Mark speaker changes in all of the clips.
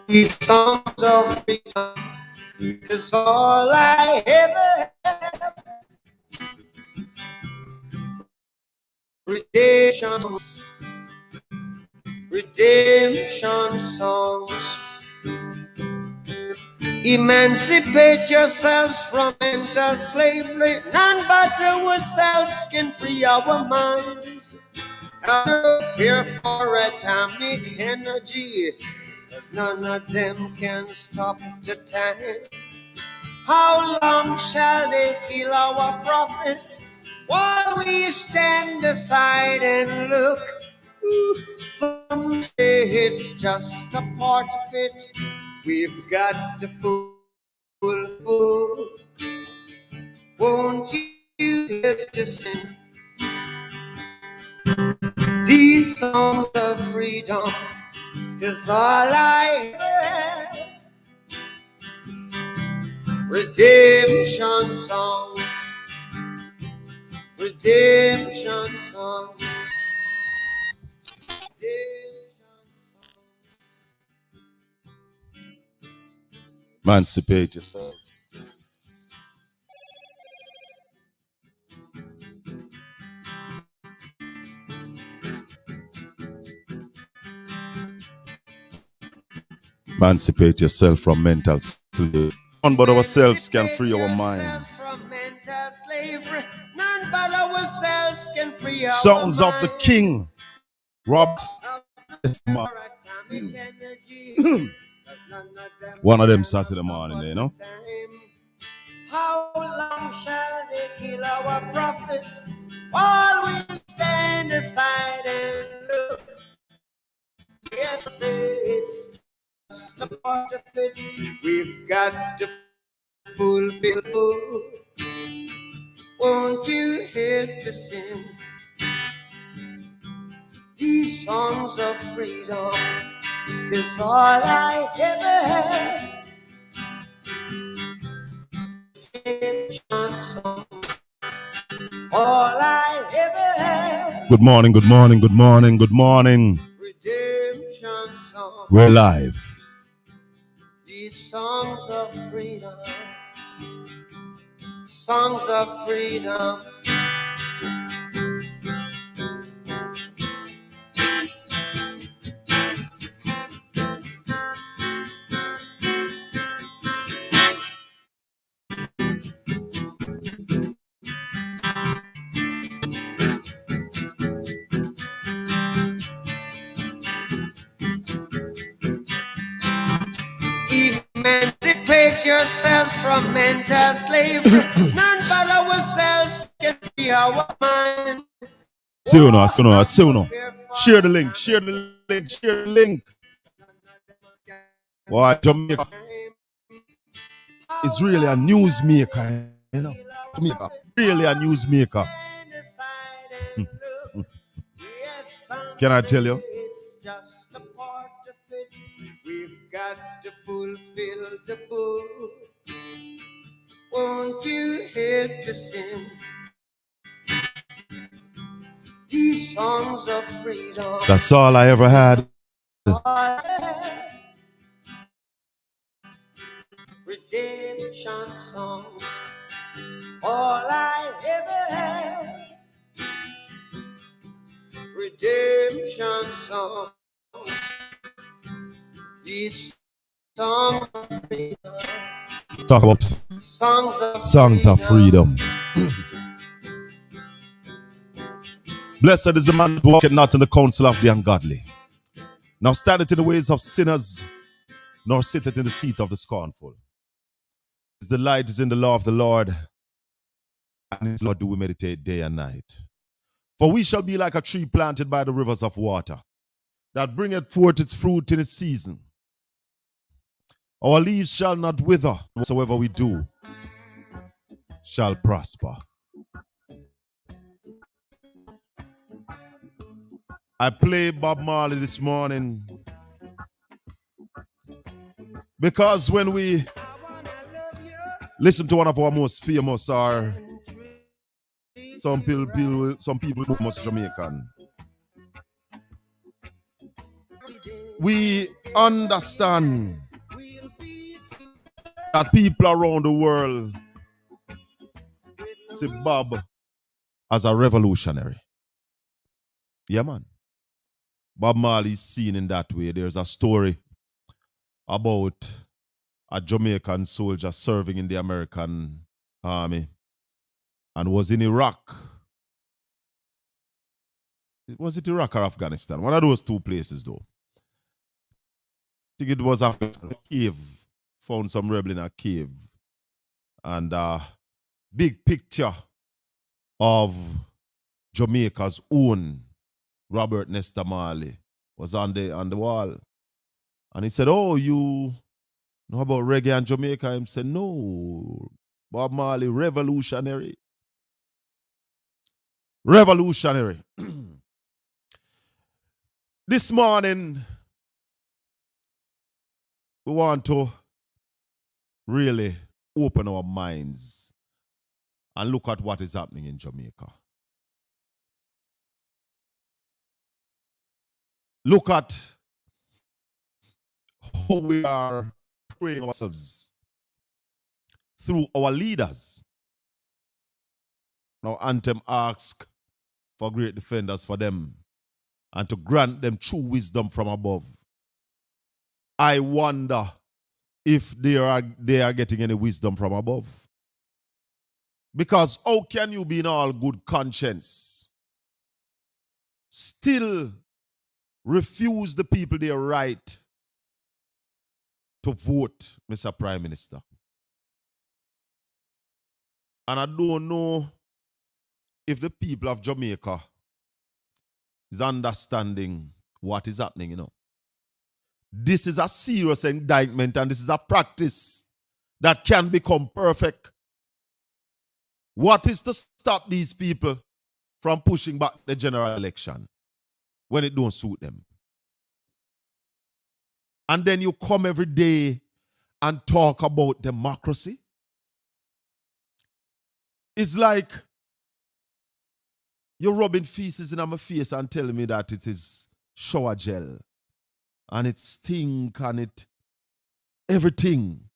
Speaker 1: These songs of freedom is all I ever have. Redemption songs. Emancipate yourselves from mental slavery. None but ourselves can free our minds. Have no fear for atomic energy, 'cause none of them can stop the time. How long shall they kill our prophets while we stand aside and look? Some say it's just a part of it. We've got to fulfill. Won't you help to sing these songs of freedom? Is all I have. Redemption songs. Redemption songs.
Speaker 2: Emancipate yourself. Emancipate yourself from mental slavery. None but ourselves can free our mind.
Speaker 1: None but ourselves can free our
Speaker 2: Songs of the King. Robert. One of them Saturday morning, you know.
Speaker 1: How long shall they kill our prophets while we stand aside and look? Yes, it's just a part of it. We've got to fulfill. Won't you help to sing these songs of freedom? 'Cause all I ever have. All I ever have.
Speaker 2: Good morning, good morning, good morning, good morning.
Speaker 1: Redemption songs.
Speaker 2: We're live.
Speaker 1: These songs of freedom. Songs of freedom. Emancipate yourselves from mental slavery. None but ourselves can free our mind.
Speaker 2: See you now. Share the link, share the link, share the link. Boy, Jamaica is really a newsmaker, you know. Jamaica, really a newsmaker. Can I tell you?
Speaker 1: It's just a part of it. We've got to fulfill the book. Won't you help to sing these songs of freedom?
Speaker 2: That's all I ever had.
Speaker 1: Redemption songs. All I ever have. Redemption songs. These songs of freedom.
Speaker 2: Talk about songs of freedom. Blessed is the man who walketh not in the counsel of the ungodly, nor standeth in the ways of sinners, nor sitteth in the seat of the scornful. His delight is in the law of the Lord, and his law do we meditate day and night. For we shall be like a tree planted by the rivers of water, that bringeth forth its fruit in its season. Our leaves shall not wither, whatsoever we do shall prosper. I played Bob Marley this morning because when we listen to one of our most famous, or some people most Jamaican, we understand that people around the world see Bob as a revolutionary. Yeah, man. Bob Marley is seen in that way. There's a story about a Jamaican soldier serving in the American army and was in Iraq. Was it Iraq or Afghanistan? One of those two places, though. I think it was a cave. Found some rebel in a cave. And a big picture of Jamaica's own Robert Nesta Marley was on the wall. And he said, "Oh, you know about reggae and Jamaica?" He said, "No, Bob Marley, revolutionary. Revolutionary." This morning, we want to really open our minds and look at what is happening in Jamaica. Look at how we are praying ourselves through our leaders. Now, Anthem asks for great defenders for them and to grant them true wisdom from above. I wonder if they are getting any wisdom from above. Because how can you be in all good conscience still refuse the people their right to vote, Mr. Prime Minister? And I don't know if the people of Jamaica is understanding what is happening, you know. This is a serious indictment and this is a practice that can become perfect. What is to stop these people from pushing back the general election when it don't suit them? And then you come every day and talk about democracy. It's like you're rubbing feces in my face and telling me that it is shower gel and it stink and it everything.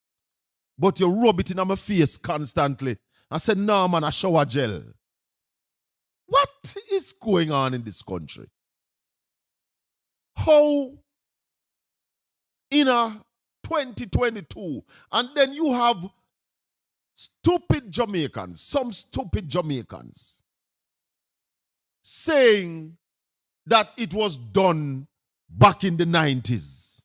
Speaker 2: But you rub it in my face constantly. I said, "No, man, a shower gel." What is going on in this country? How in a 2022, and then you have stupid Jamaicans, some stupid Jamaicans, saying that it was done back in the 90s.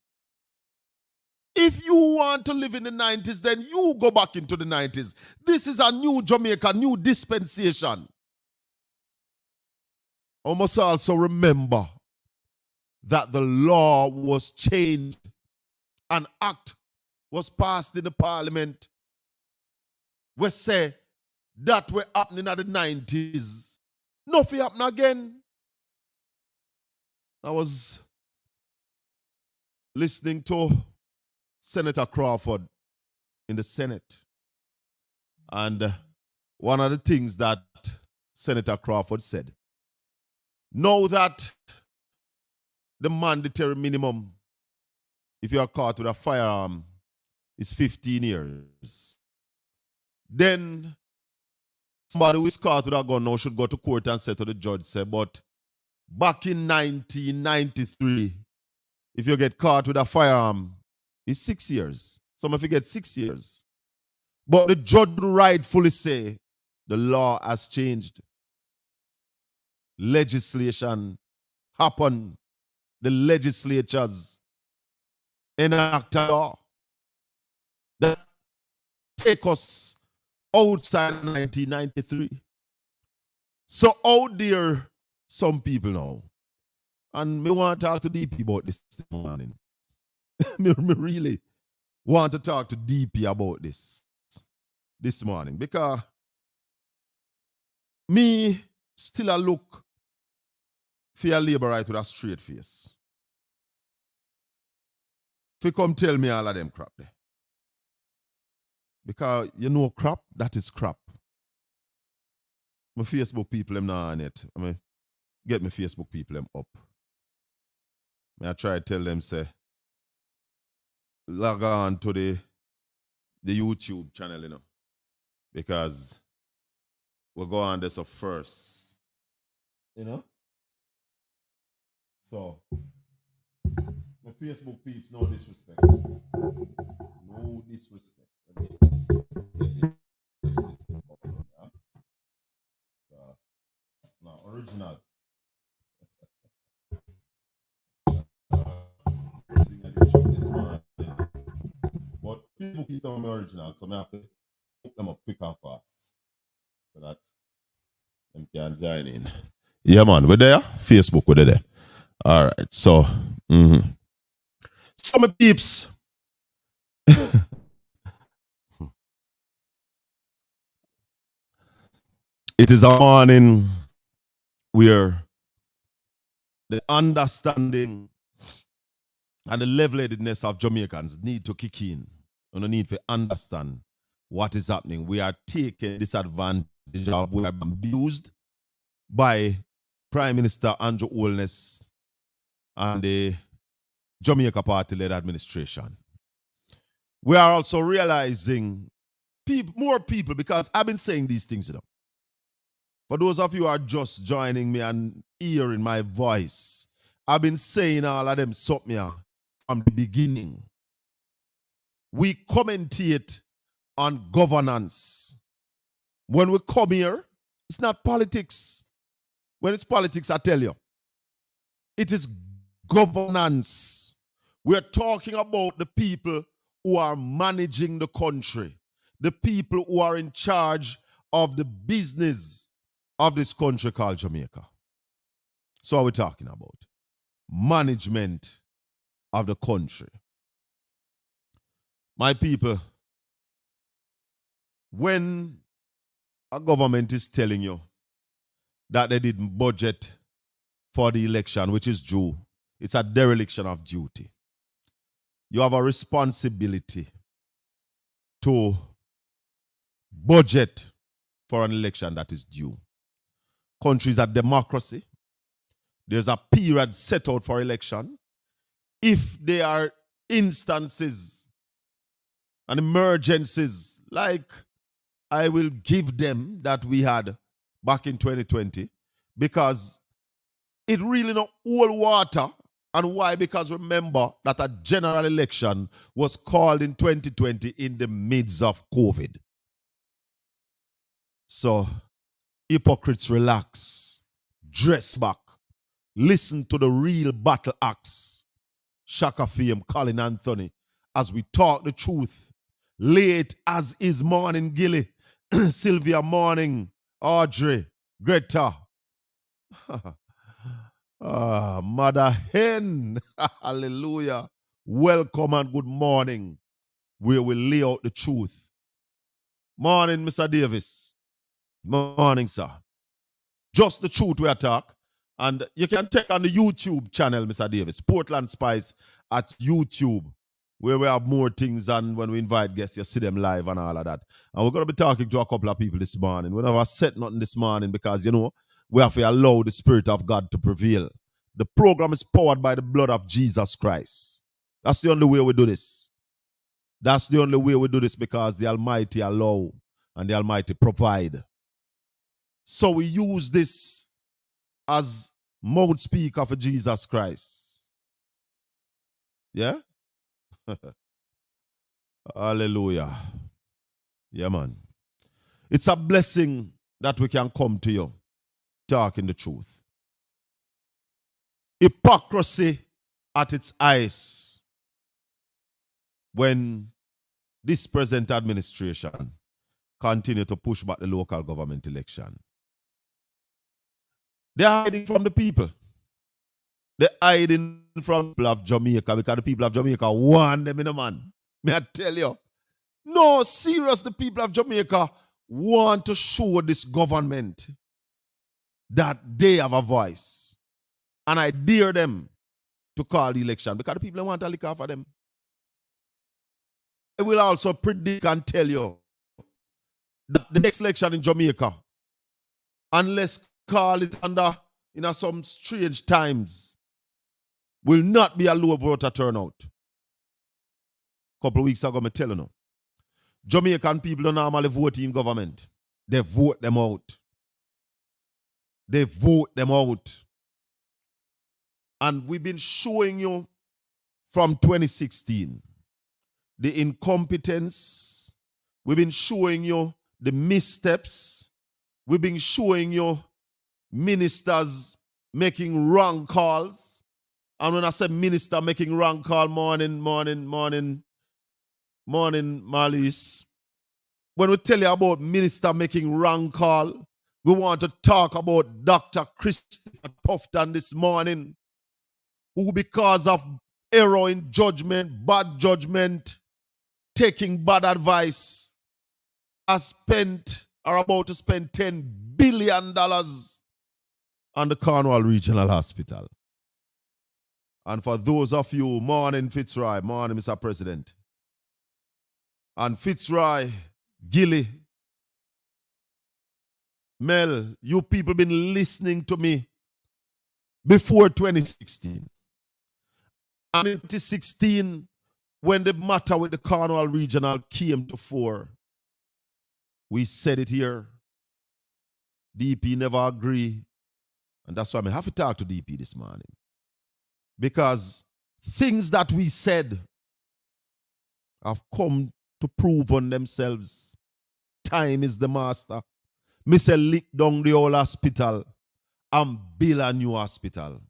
Speaker 2: If you want to live in the 90s, then you go back into the 90s. This is a new Jamaica, new dispensation. I must also remember that the law was changed. An act was passed in the parliament. We say that were happening at the 90s. Nothing happen again. I was listening to Senator Crawford in the Senate. And one of the things that Senator Crawford said, know that the mandatory minimum, if you are caught with a firearm, is 15 years. Then somebody who is caught with a gun now should go to court and say to the judge, say, but back in 1993, if you get caught with a firearm, it's 6 years. Some of you get 6 years. But the judge rightfully say the law has changed. Legislation happened. The legislatures enact a law that take us outside 1993. So out there, some people now, and me want to talk to DP about this morning. me really want to talk to DP about this morning because me still a look for a labor right with a straight face. If you come tell me all of them crap there. Because you know crap, that is crap. My Facebook people them not on it. I mean, get my Facebook people them up. I try to tell them, say, log on to the YouTube channel, because we'll go on this first, So, the Facebook peeps, no disrespect. No disrespect. No, original. But Facebook is on original, so I have to hook them up quick and fast so that them can join in. Yeah, man, we're there. Facebook, we're there. All right, so some peeps. It is a morning where the understanding and the level-headedness of Jamaicans need to kick in. And the need to understand what is happening. We are taking disadvantage of, we are abused by Prime Minister Andrew Holness and the Jamaica Party-led administration. We are also realizing more people, because I've been saying these things, For those of you who are just joining me and hearing my voice, I've been saying all of them something from the beginning. We commentate on governance. When we come here, it's not politics. When it's politics, I tell you, it is governance. We're talking about the people who are managing the country, the people who are in charge of the business of this country called Jamaica. So what we're talking about? Management of the country. My people, when a government is telling you that they didn't budget for the election, which is due, it's a dereliction of duty. You have a responsibility to budget for an election that is due. Countries are democracy. There's a period set out for election. If there are instances and emergencies like I will give them that we had back in 2020, because it really not all water. And why? Because remember that a general election was called in 2020 in the midst of COVID. So hypocrites, relax, dress back, listen to the real battle axe. Shaka Fame, Colin Anthony, as we talk the truth. Late as is morning, Gilly, Sylvia morning, Audrey, Greta. Mother Hen, hallelujah. Welcome and good morning. We will lay out the truth. Morning, Mr. Davis. Morning, sir. Just the truth we talk. And you can check on the YouTube channel, Mr. Davis, Portland Spice at YouTube, where we have more things, and when we invite guests, you see them live and all of that. And we're going to be talking to a couple of people this morning. We never said nothing this morning because, we have to allow the Spirit of God to prevail. The program is powered by the blood of Jesus Christ. That's the only way we do this. That's the only way we do this, because the Almighty allow and the Almighty provide. So we use this as mouth speaker for Jesus Christ. Yeah? Hallelujah. Yeah, man. It's a blessing that we can come to you talking the truth. Hypocrisy at its highest when this present administration continue to push back the local government election. They're hiding from the people. They're hiding from the people of Jamaica, because the people of Jamaica want them, man. May I tell you? No, serious, the people of Jamaica want to show this government that they have a voice. And I dare them to call the election, because the people want to look after them. I will also predict and tell you that the next election in Jamaica, unless call it under some strange times, will not be a low voter turnout. A couple of weeks ago, I'm telling you. Jamaican people don't normally vote in government. They vote them out. They vote them out. And we've been showing you from 2016 the incompetence. We've been showing you the missteps. We've been showing you ministers making wrong calls. And when I say minister making wrong call, morning, Marlies. When we tell you about minister making wrong call, we want to talk about Dr. Christopher Tufton this morning, who because of error in judgment, bad judgment, taking bad advice, has spent or about to spend $10 billion on the Cornwall Regional Hospital. And for those of you, morning Fitzroy, morning Mr. President, and Fitzroy, Gilly, Mel, you people been listening to me before 2016. And in 2016, when the matter with the Cornwall Regional came to fore, we said it here. DP never agree. And that's why I have to talk to DP this morning. Because things that we said have come to prove on themselves. Time is the master. Me say lick down the old hospital and build a new hospital.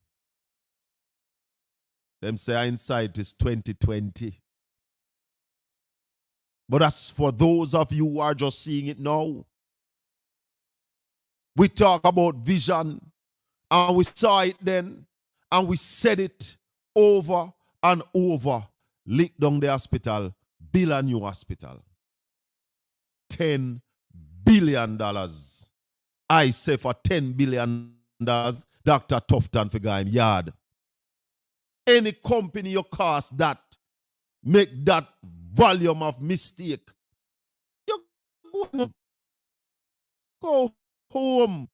Speaker 2: Them say hindsight is 2020. But as for those of you who are just seeing it now, we talk about vision and we saw it then and we said it over and over. Lick down the hospital, build a new hospital. $10 billion. I say for $10 billion, Dr. Tufton for guy yard. Any company you cost that, make that volume of mistake, you go home.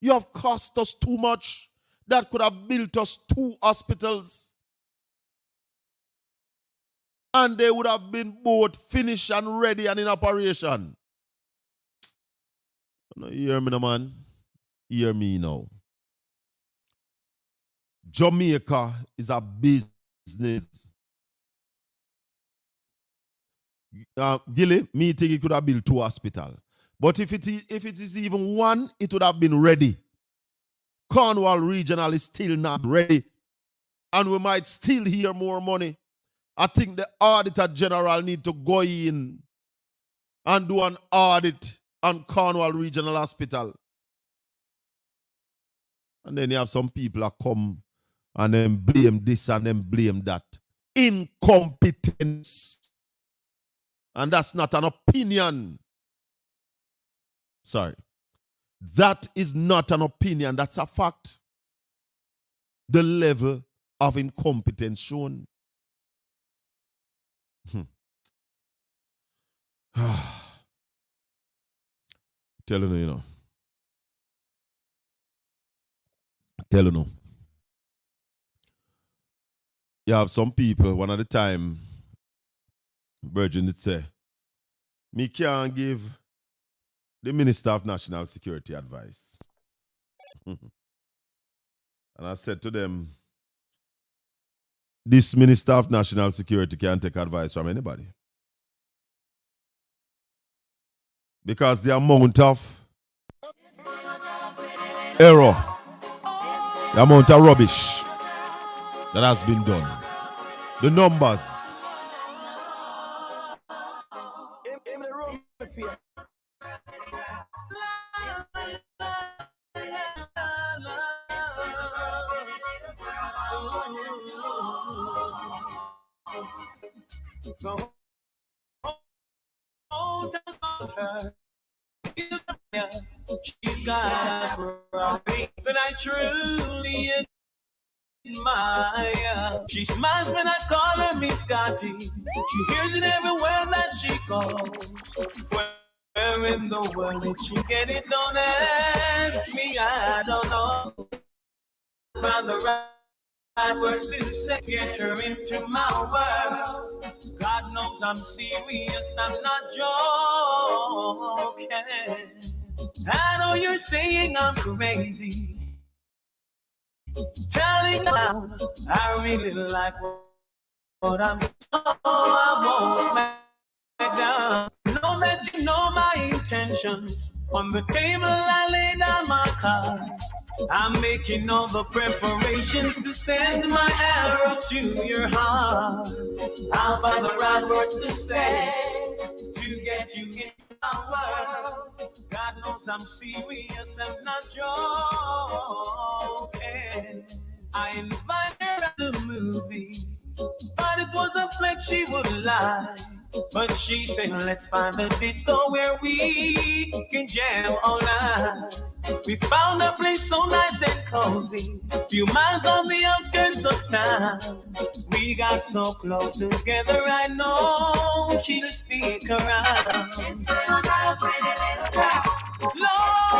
Speaker 2: You have cost us too much. That could have built us 2 hospitals. And they would have been both finished and ready and in operation. You hear me, no, man? Hear me now. Jamaica is a business. Gilly, me think it could have built 2 hospitals. But if it is even 1, it would have been ready. Cornwall Regional is still not ready. And we might still hear more money. I think the Auditor General need to go in and do an audit on Cornwall Regional Hospital. And then you have some people that come and then blame this and then blame that. Incompetence. And that's not an opinion. Sorry. That is not an opinion. That's a fact. The level of incompetence shown. Telling you, you know. Telling you. You have some people, one at a time, Virgin did say, me can't give the Minister of National Security advice. And I said to them, this Minister of National Security can't take advice from anybody. Because the amount of error, the amount of rubbish that has been done, the numbers.
Speaker 1: She's got a but I truly admire. She smiles when I call her Miss Scotty. She hears it everywhere that she goes. Where in the world did she get it? Don't ask me, I don't know. Found the right
Speaker 2: words to say, get her into my world. God knows I'm serious, I'm not joking. I know you're saying I'm crazy, telling out I really like what I'm doing. I won't back down. Know that you know my intentions. On the table I lay down my cards. I'm making all the preparations to send my arrow to your heart. I'll find the right words to say to get you in my world. God knows I'm serious, I'm not joking. I invited her to the movie, but it was a flex, she would lie. But she said, let's find a disco where we can jam all night. We found a place so nice and cozy, few miles on the outskirts of town. We got so close together, I know she'll stick around. This little girl, pretty little girl. Lord,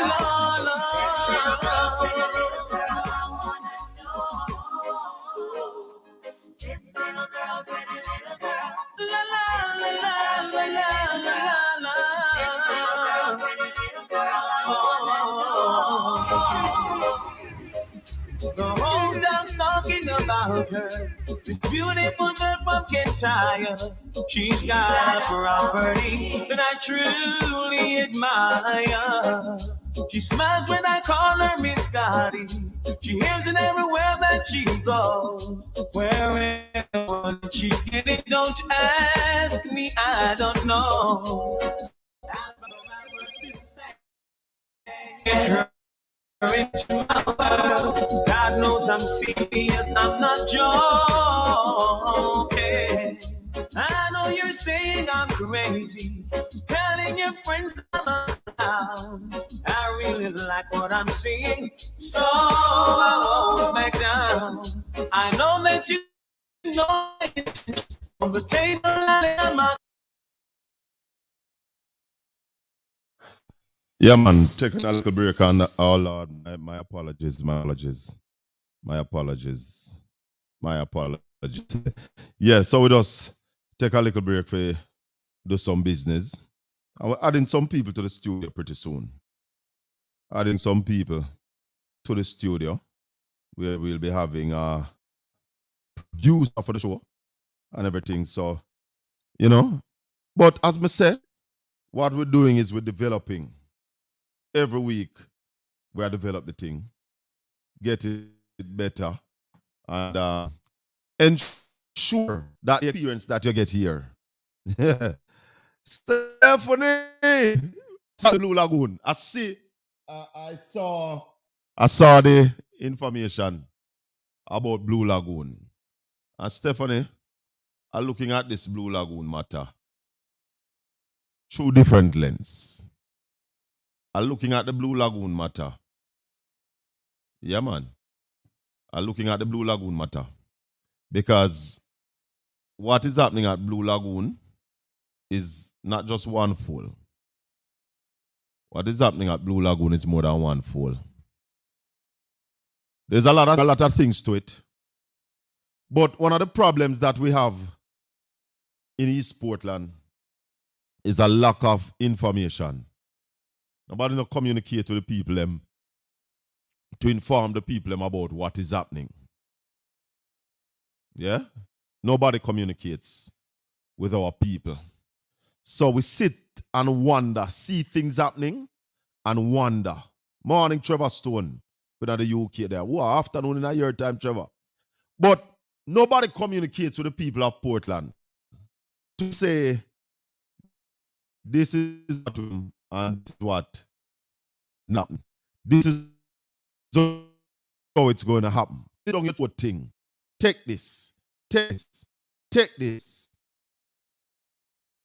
Speaker 2: Lord, Lord. This little girl, pretty little girl, I wanna know. This little girl, pretty little girl. La la la la la la la. This little girl, pretty little girl, I wanna know. The whole town's talking about her. This beautiful girl from Kentucky. She's got a property that I truly admire. She smiles when I call her Miss Scotty. She hears it everywhere that she goes. Wherever she get it, don't ask me, I don't know. Into my world. God knows I'm serious, I'm not joking. I know you're saying I'm crazy, telling your friends I'm around. I really like what I'm seeing, so I won't back down. I know that you know it. On the table I am my. Yeah, man, taking a little break on that. Oh, Lord, my apologies, my apologies, my apologies, my apologies. Yeah, so we just take a little break for do some business. And we're adding some people to the studio pretty soon. Adding some people to the studio where we'll be having a producer for the show and everything. So, you know, but as I said, what we're doing is we're developing every week. We are develop the thing, get it better, and ensure that the experience that you get here. Stephanie, Blue Lagoon. I see. I saw the information about Blue Lagoon. And Stephanie, I'm looking at this Blue Lagoon matter through different lens. I'm looking at the Blue Lagoon matter. Yeah, man. I'm looking at the Blue Lagoon matter. Because what is happening at Blue Lagoon is not just one fall. What is happening at Blue Lagoon is more than one fall. There's a lot of things to it. But one of the problems that we have in East Portland is a lack of information. Nobody not communicate to the people to inform the people about what is happening. Yeah? Nobody communicates with our people. So we sit and wonder, see things happening and wonder. Morning, Trevor Stone, with the UK there. Wow, afternoon in a year time, Trevor. But nobody communicates with the people of Portland to say, this is what happened. This is how it's going to happen. They don't get what thing. Take this. Take this. Take this.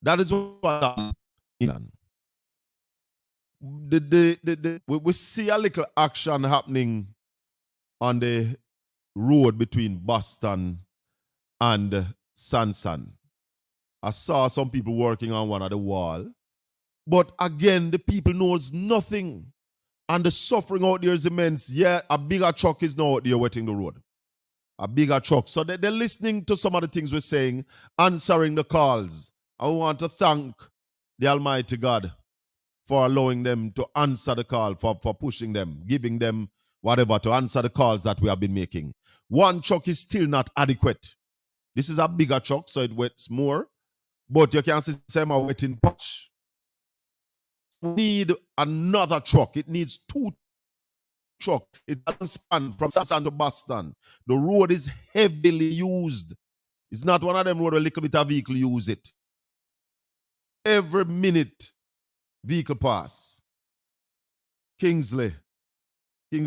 Speaker 2: That is what happened in England. We see a little action happening on the road between Boston and Sansan. I saw some people working on one of the wall. But again, the people knows nothing. And the suffering out there is immense. Yeah, a bigger truck is now out there wetting the road. A bigger truck. So they're listening to some of the things we're saying, answering the calls. I want to thank the Almighty God for allowing them to answer the call, for pushing them, giving them whatever to answer the calls that we have been making. One truck is still not adequate. This is a bigger truck, so it wets more, but you can see some are wetting patch. We need another truck. It needs 2 truck. It doesn't span from Sassan to Boston. The road is heavily used. It's not one of them road where a little bit of vehicle use it. Every minute, vehicle pass. Kingsley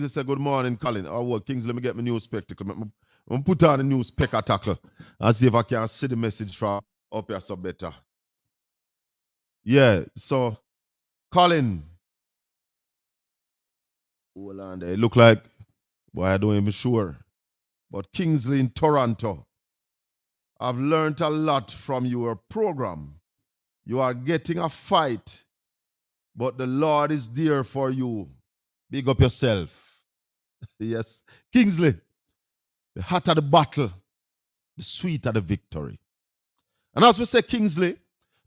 Speaker 2: said, good morning, Colin. Oh, well, Kingsley, let me get my new spectacle. I'm going to put on a new spectacle and see if I can see the message from up here so better. Yeah, so, Colin. Hold on there. It look like, boy, I don't even sure. But Kingsley in Toronto, I've learned a lot from your program. You are getting a fight, but the Lord is there for you. Big up yourself. Yes. Kingsley, the hotter the battle, the sweeter the victory. And as we say, Kingsley,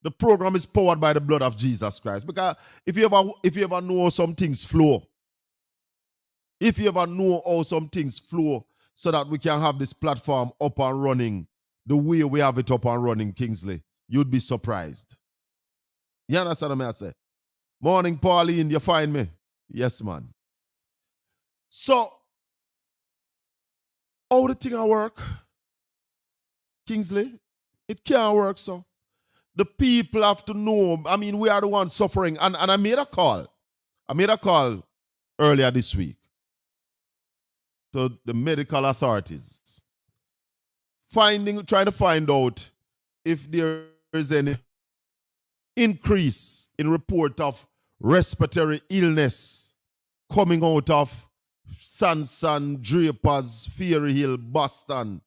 Speaker 2: the program is powered by the blood of Jesus Christ. Because if you ever know how some things flow, if you ever know how some things flow so that we can have this platform up and running the way we have it up and running, Kingsley, you'd be surprised. You understand what I say? Morning, Pauline, you find me? Yes, man. So, how the thing work, Kingsley? It can't work, so. The people have to know. I mean, we are the ones suffering. And I made a call. I made a call earlier this week to the medical authorities, trying to find out if there is any increase in report of respiratory illness coming out of Sansan, Drapers, Fairy Hill, Boston,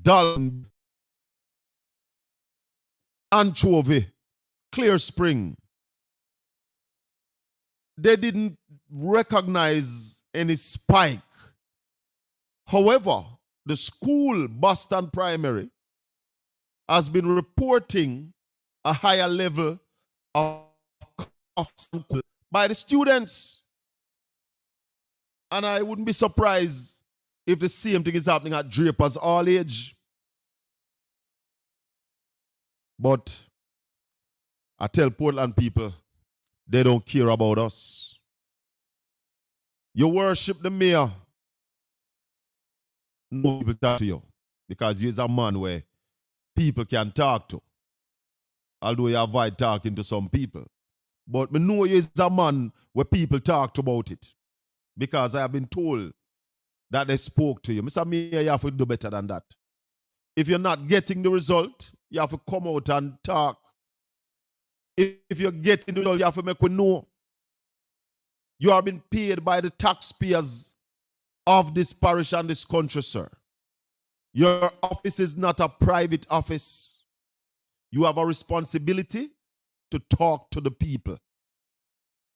Speaker 2: Dalton, Anchovy, Clear Spring. They didn't recognize any spike. However, the school, Boston Primary, has been reporting a higher level of by the students. And I wouldn't be surprised if the same thing is happening at Drapers all age. But I tell Portland people, they don't care about us. You worship the mayor, no people talk to you because you're a man where people can talk to. Although you avoid talking to some people. But I know you're a man where people talked about it because I have been told that they spoke to you. Mr. Mayor, you have to do better than that. If you're not getting the result, you have to come out and talk. If you're getting the result, you have to make we know. You are being paid by the taxpayers of this parish and this country, sir. Your office is not a private office. You have a responsibility to talk to the people.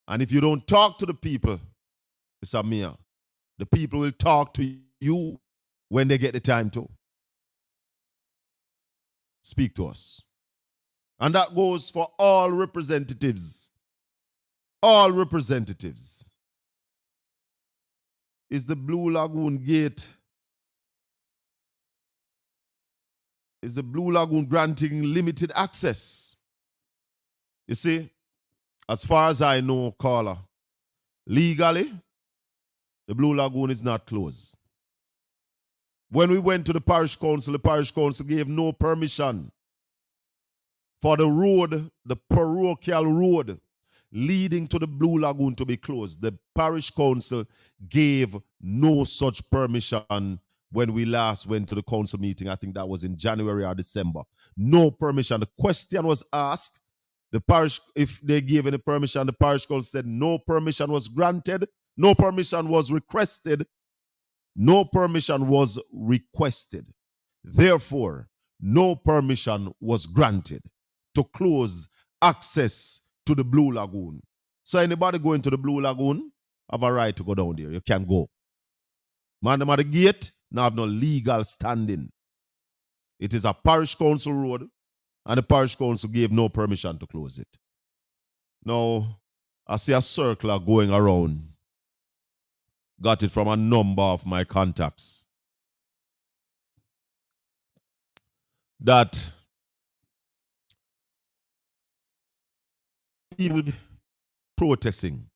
Speaker 2: And if you don't talk to the people, Mr. Mayor, the people will talk to you when they get the time to. Speak to us. And that goes for all representatives. All representatives. Is the Blue Lagoon gate? Is the Blue Lagoon granting limited access? You see, as far as I know, caller, legally, the Blue Lagoon is not closed. When we went to the parish council gave no permission for the road, the parochial road leading to the Blue Lagoon to be closed. The parish council gave no such permission when we last went to the council meeting. I think that was in January or December. No permission. The question was asked, the parish, if they gave any permission, the parish council said no permission was granted, no permission was requested, no permission was requested. Therefore, no permission was granted to close access to the Blue Lagoon. So anybody going to the Blue Lagoon have a right to go down there. You can go. Man, them at the gate, now have no legal standing. It is a parish council road, and the parish council gave no permission to close it. Now, I see a circular going around. Got it from a number of my contacts. That people protesting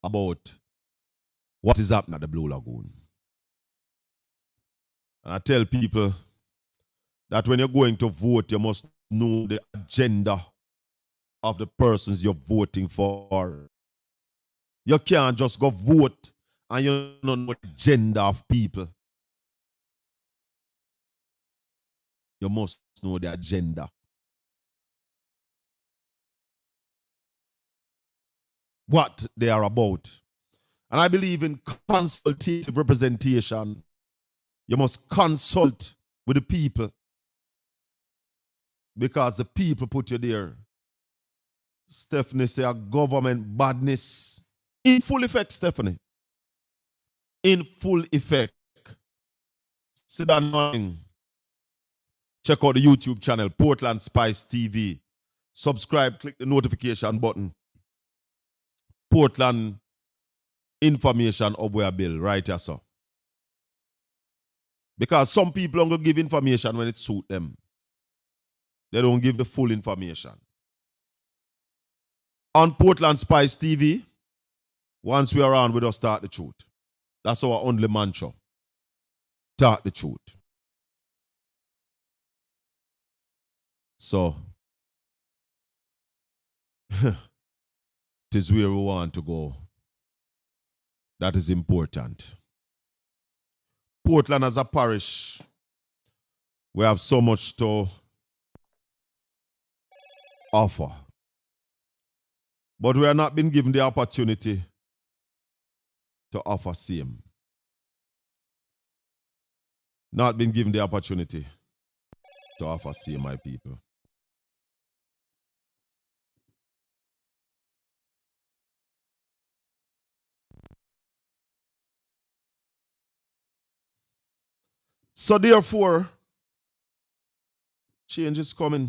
Speaker 2: about what is happening at the Blue Lagoon. And I tell people that when you're going to vote, you must know the agenda of the persons you're voting for. You can't just go vote and you don't know the agenda of people. You must know the agenda. What they are about. And I believe in consultative representation. You must consult with the people because the people put you there. Stephanie say a government badness. In full effect, Stephanie. In full effect. See that morning. Check out the YouTube channel, Portland Spice TV. Subscribe, click the notification button. Portland Information Upware Bill, right here, sir. Because some people don't give information when it suits them. They don't give the full information. On Portland Spice TV, once we are on, we just start the truth. That's our only mantra. Start the truth. So, it is where we want to go. That is important. Portland as a parish, we have so much to offer. But we are not been given the opportunity to offer same. Not been given the opportunity to offer same, my people. So therefore, change is coming.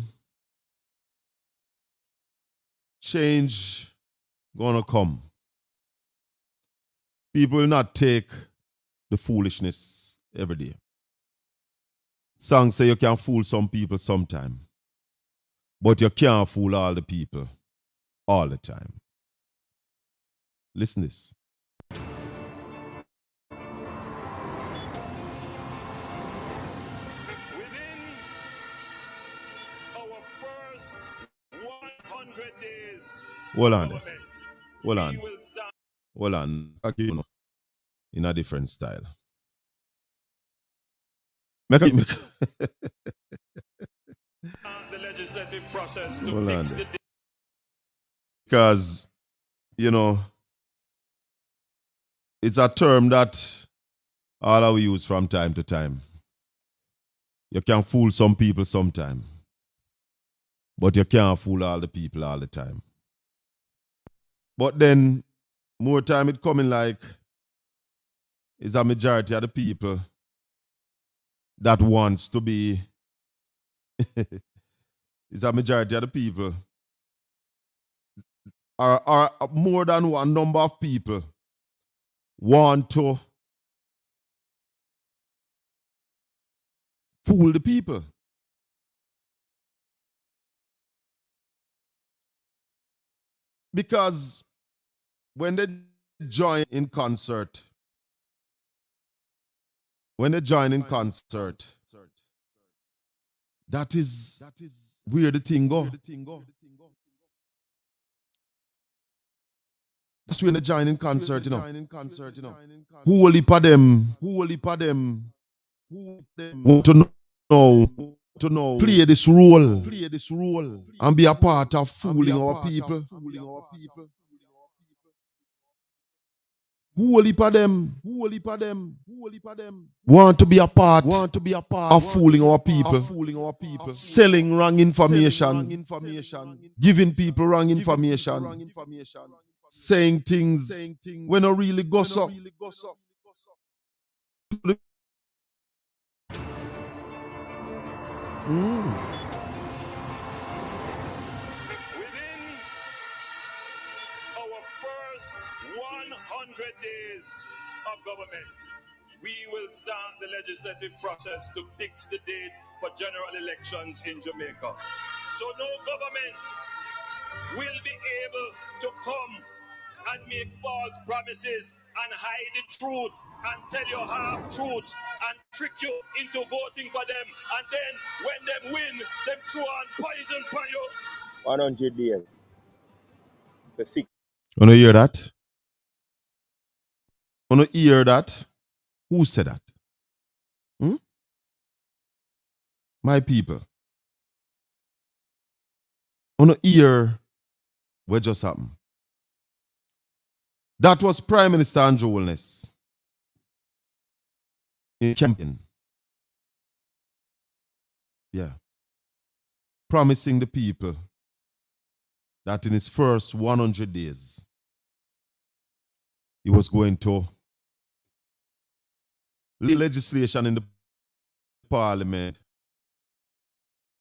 Speaker 2: Change gonna come. People will not take the foolishness every day. Songs say you can fool some people sometime, but you can't fool all the people all the time. Listen this.
Speaker 3: Within our first 100 days,
Speaker 2: Hold on. Hold on. Hold on. In a different style. Make
Speaker 3: the legislative process to
Speaker 2: Hold on.
Speaker 3: fix the
Speaker 2: Because, you know, it's a term that all we use from time to time. You can fool some people sometime, but you can't fool all the people all the time. But then, more time it coming like, is a majority of the people that wants to be, is a majority of the people, are more than one number of people want to fool the people. Because when they join in concert, that is where the thing go. That's when they join in concert, you know. Who will heap of them want to know, play this role and be a part of fooling our people. Who will heap of them want to be a part of fooling our people, selling wrong information, giving people wrong information, saying things when I really go so.
Speaker 3: Within our first 100 days of government, we will start the legislative process to fix the date for general elections in Jamaica. So no government will be able to come and make false promises and hide the truth and tell you half truths and trick you into voting for them, and then when them win, them throw on poison for you.
Speaker 1: 100 days. To fix.
Speaker 2: Wanna hear that? Wanna hear that? Who said that? My people. Wanna hear what just happened? That was Prime Minister Andrew Wilness in campaign. Yeah. Promising the people that in his first 100 days, he was going to lay legislation in the parliament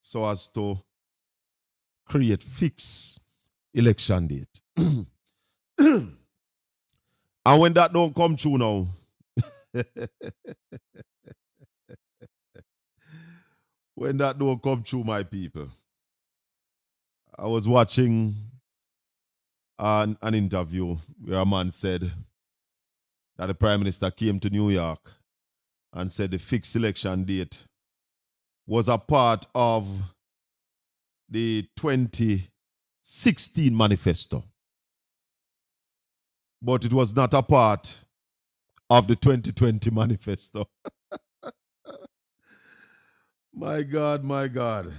Speaker 2: so as to create fixed election date. And when that don't come true now, when that don't come true, my people, I was watching an interview where a man said that the Prime Minister came to New York and said the fixed election date was a part of the 2016 manifesto. But it was not a part of the 2020 manifesto. My God, my God.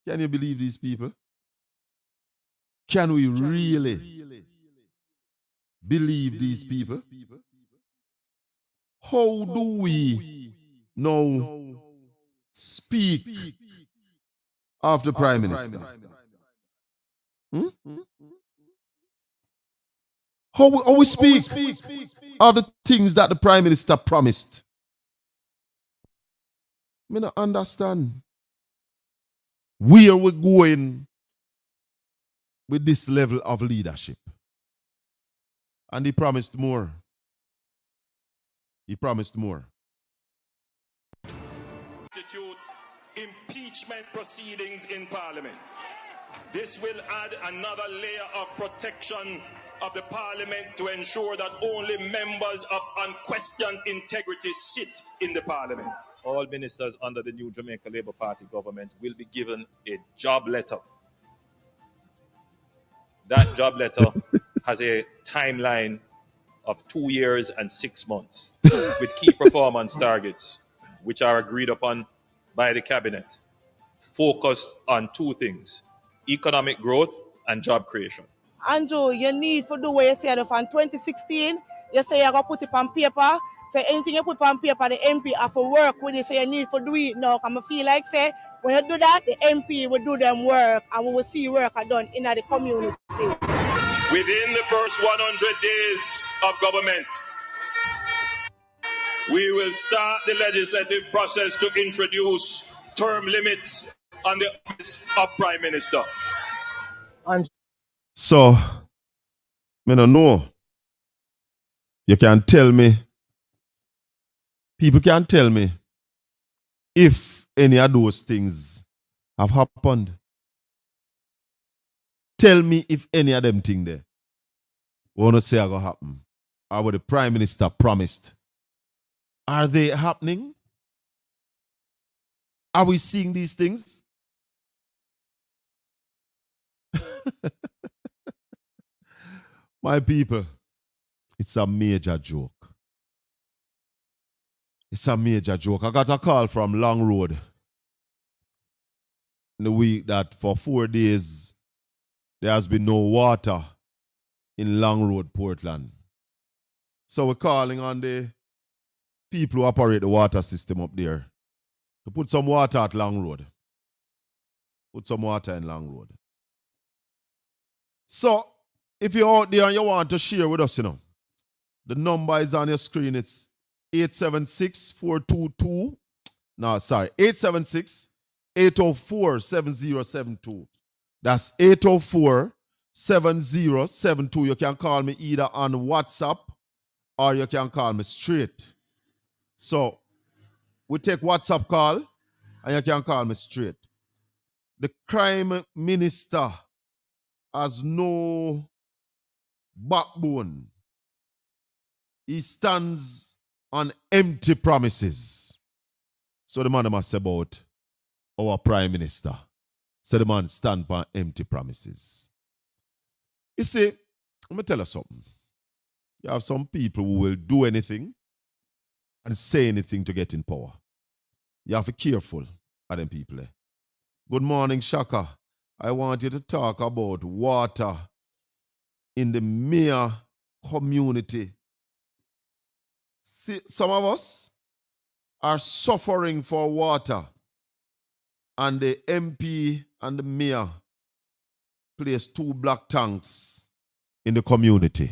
Speaker 2: Can you believe these people? Can we really believe these people? How do we now speak of the Prime Minister? How we speak of the things that the Prime Minister promised? I don't understand where we're going with this level of leadership. And he promised more. He promised more.
Speaker 3: Institute impeachment proceedings in Parliament. This will add another layer of protection of the Parliament to ensure that only members of unquestioned integrity sit in the Parliament.
Speaker 4: All ministers under the new Jamaica Labour Party government will be given a job letter. That job letter has a timeline of 2 years and 6 months with key performance targets, which are agreed upon by the cabinet, focused on two things: economic growth and job creation.
Speaker 5: Andrew, you need to do what you said from 2016. You say you're going to put it on paper. So anything you put on paper, the MP have to work with it. So you need to do it now. I feel like, say, when you do that, the MP will do them work and we will see work done in the community.
Speaker 3: Within the first 100 days of government, we will start the legislative process to introduce term limits on the office of Prime Minister.
Speaker 2: So, I don't know. You can tell me, people can tell me if any of those things have happened. Tell me if any of them things there want to say are going to happen. Or what the Prime Minister promised. Are they happening? Are we seeing these things? My people, it's a major joke. It's a major joke. I got a call from Long Road in the week that for 4 days there has been no water in Long Road, Portland. So we're calling on the people who operate the water system up there to put some water at Long Road. Put some water in Long Road. So, if you're out there and you want to share with us, the number is on your screen. It's 876-422. No, sorry, 876-804-7072. That's 804-7072. You can call me either on WhatsApp or you can call me straight. So, we take WhatsApp call and you can call me straight. The crime minister has no backbone. He stands on empty promises. So the man must say about our prime minister. So the man stand on empty promises. You see, let me tell you something. You have some people who will do anything and say anything to get in power. You have to be careful of them people. Good morning, Shaka. I want you to talk about water in the Mia community. See, some of us are suffering for water, and the MP and the mayor placed 2 black tanks in the community.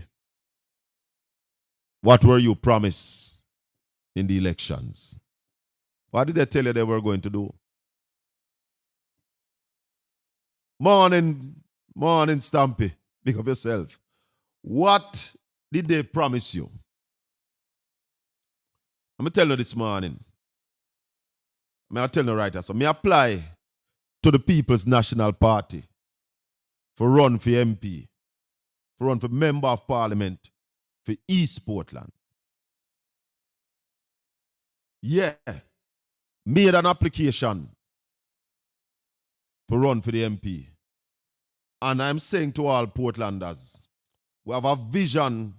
Speaker 2: What were you promised in the elections? What did they tell you they were going to do? Morning, Stampy. Pick up yourself. What did they promise you? I'm going to tell you this morning. I'll tell you right now. So, I apply to the People's National Party for run for MP, for run for Member of Parliament for East Portland. Yeah. Made an application for run for the MP. And I'm saying to all Portlanders, we have a vision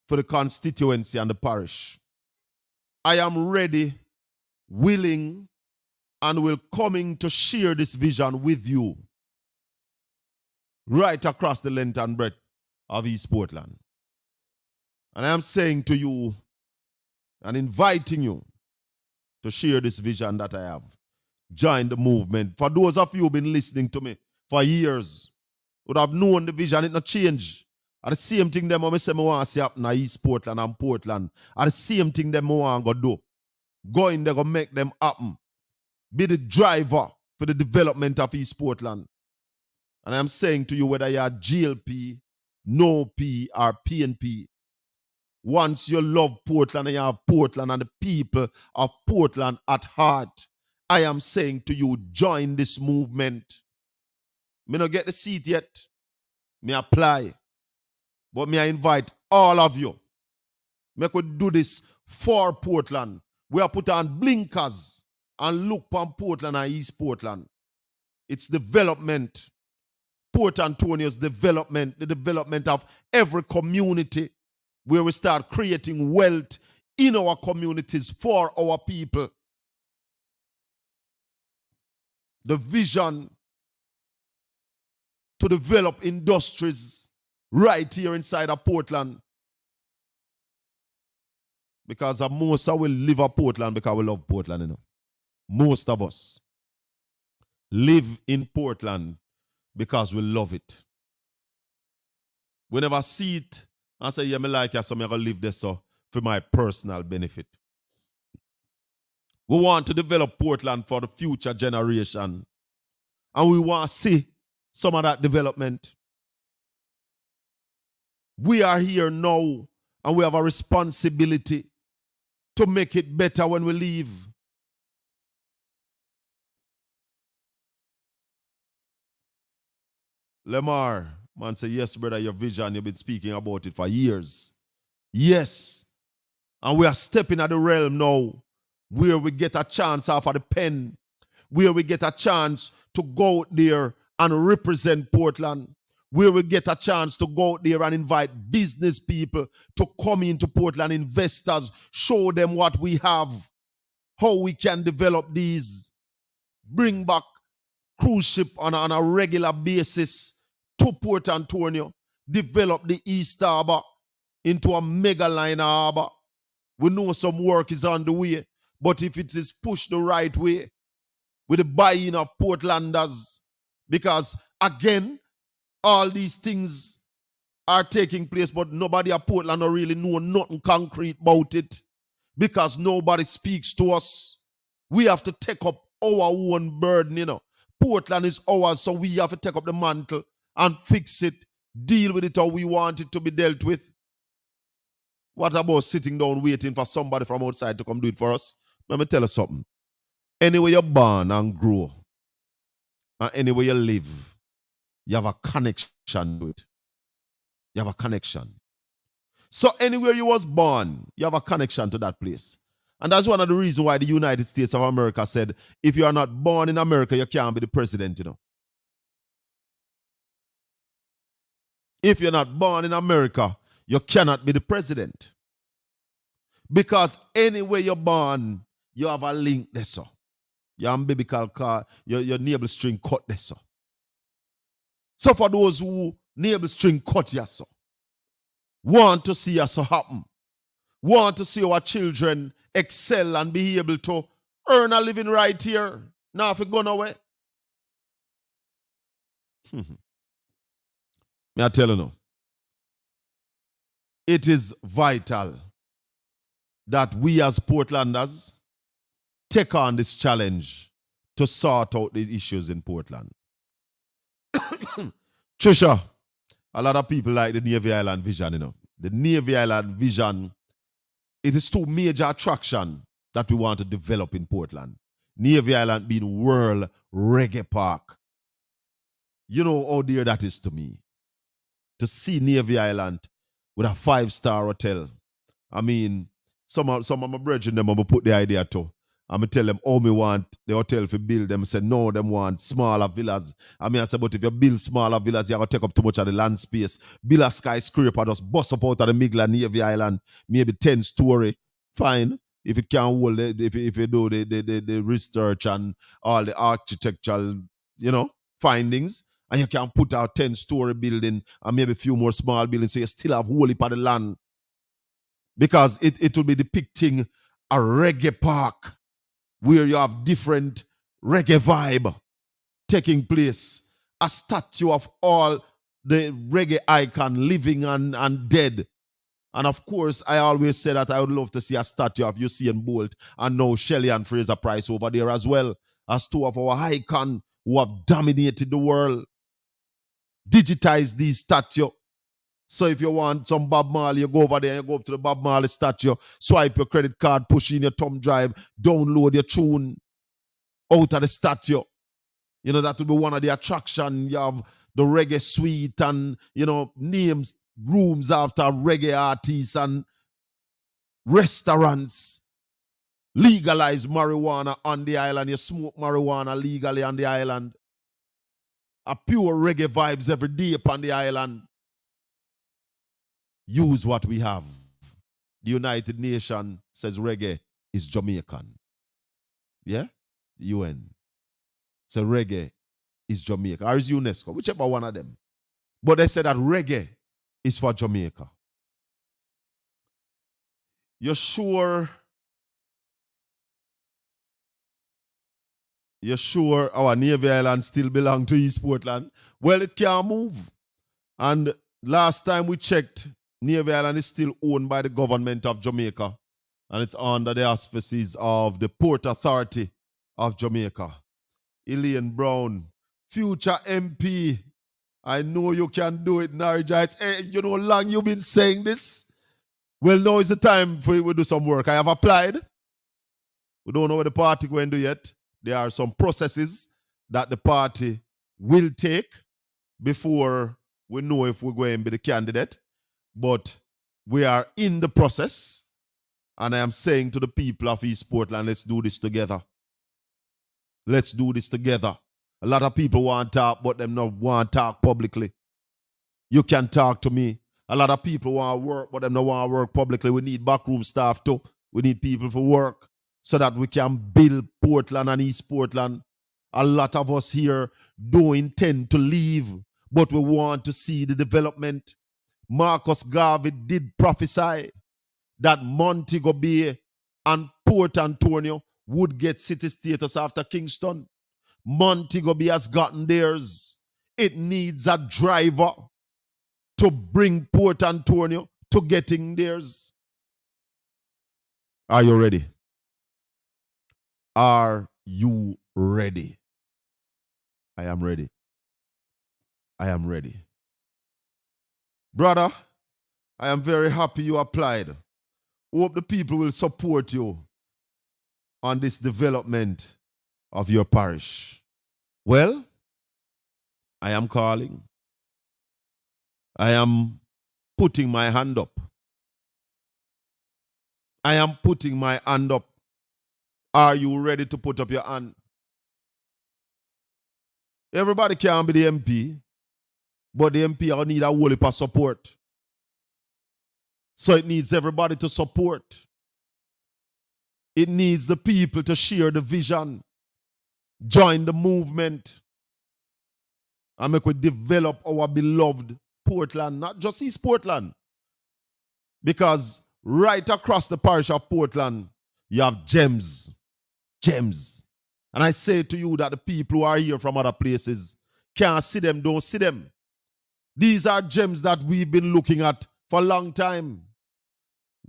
Speaker 2: for the constituency and the parish. I am ready, willing, and will coming to share this vision with you right across the length and breadth of East Portland. And I am saying to you and inviting you to share this vision that I have. Join the movement. For those of you who have been listening to me for years, would have known the vision, it not change. And the same thing them I say I want to see happen in East Portland and Portland. And the same thing them I want to do. Go in there, go make them happen. Be the driver for the development of East Portland. And I'm saying to you, whether you are GLP, No P, or PNP, once you love Portland and you have Portland and the people of Portland at heart, I am saying to you, join this movement. Me not get the seat yet. Me apply. But me I invite all of you. Me could do this for Portland. We are put on blinkers and look on Portland and East Portland. It's development. Port Antonio's development, the development of every community where we start creating wealth in our communities for our people. The vision to develop industries right here inside of Portland. Because most of us will live in Portland because we love Portland. Most of us live in Portland because we love it. We never see it and say, yeah, me like it, so I'm going to live there so for my personal benefit. We want to develop Portland for the future generation. And we want to see some of that development. We are here now and we have a responsibility to make it better when we leave. Lemar, man say, yes, brother, your vision, you've been speaking about it for years. Yes. And we are stepping at the realm now where we get a chance off of the pen, where we get a chance to go out there and represent Portland, where we get a chance to go out there and invite business people to come into Portland, investors, show them what we have, how we can develop these, bring back cruise ship on a regular basis to Port Antonio, develop the East Harbor into a mega liner harbor We know some work is on the way. But if it is pushed the right way, with the buying of Portlanders, because again, all these things are taking place, but nobody at Portland don't really know nothing concrete about it, because nobody speaks to us. We have to take up our own burden, you know. Portland is ours, so we have to take up the mantle and fix it, deal with it how we want it to be dealt with. What about sitting down waiting for somebody from outside to come do it for us? Let me tell you something. Anywhere you're born and grow, and anywhere you live, you have a connection to it. You have a connection. So anywhere you was born, you have a connection to that place. And that's one of the reasons why the United States of America said, if you are not born in America, you can't be the president, you know. If you're not born in America, you cannot be the president. Because anywhere you're born, you have a link there, so. Your umbilical cord, your navel string cut there, so. So for those who navel string cut yes, so, want to see us happen, want to see our children excel and be able to earn a living right here, now if it go nowhere. May I tell you now, it is vital that we as Portlanders take on this challenge to sort out the issues in Portland. Trisha, a lot of people like the Navy Island vision, you know. The Navy Island vision, it is two major attractions that we want to develop in Portland. Navy Island being World Reggae Park. You know how dear that is to me. To see Navy Island with a 5-star hotel. I mean, some of my brethren, them, I'm going to put the idea to. I'm going to tell them, oh, me want the hotel to build them. I said, no, them want smaller villas. I said, but if you build smaller villas, you're going to take up too much of the land space. Build a skyscraper, just bust up out of the middle of Navy Island, maybe 10-story. Fine. If it can hold, if you do the research and all the architectural, you know, findings, and you can put out 10-story building and maybe a few more small buildings, so you still have whole heap of the land. Because it will be depicting a reggae park where you have different reggae vibe taking place. A statue of all the reggae icon living and dead. And of course, I always say that I would love to see a statue of Usain Bolt and now Shelley and Fraser Price over there as well, as two of our icons who have dominated the world. Digitize these statues. So if you want some Bob Marley, you go over there, you go up to the Bob Marley statue, swipe your credit card, push in your thumb drive, download your tune out of the statue. You know, that will be one of the attractions. You have the reggae suite and, you know, names, rooms after reggae artists and restaurants. Legalize marijuana on the island. You smoke marijuana legally on the island. A pure reggae vibes every day upon the island. Use what we have. The United Nations says reggae is Jamaican. Yeah? The UN. So reggae is Jamaica. Or is UNESCO, whichever one of them. But they said that reggae is for Jamaica. You're sure our Navy Island still belong to East Portland? Well, it can't move. And last time we checked, Navy Island is still owned by the government of Jamaica, and it's under the auspices of the Port Authority of Jamaica. Elaine Brown, future MP, I know you can do it, Narja. Hey, you know how long you've been saying this? Well, now is the time for you to do some work. I have applied. We don't know what the party going to do yet. There are some processes that the party will take before we know if we're going to be the candidate. But we are in the process, and I am saying to the people of East Portland, let's do this together. Let's do this together. A lot of people want to talk, but them not want to talk publicly. You can talk to me. A lot of people want to work, but them not want to work publicly. We need backroom staff too. We need people for work so that we can build Portland and East Portland. A lot of us here don't intend to leave, but we want to see the development. Marcus Garvey did prophesy that Montego Bay and Port Antonio would get city status after Kingston. Montego Bay has gotten theirs. It needs a driver to bring Port Antonio to getting theirs. Are you ready? Are you ready? I am ready. I am ready. Brother, I am very happy you applied. Hope the people will support you on this development of your parish. Well, I am calling. I am putting my hand up. I am putting my hand up. Are you ready to put up your hand? Everybody can be the MP, but the MP will need a whole heap of support. So it needs everybody to support. It needs the people to share the vision, join the movement, and make we develop our beloved Portland, not just East Portland. Because right across the parish of Portland, you have gems. Gems. And I say to you that the people who are here from other places can't see them, don't see them. These are gems that we've been looking at for a long time.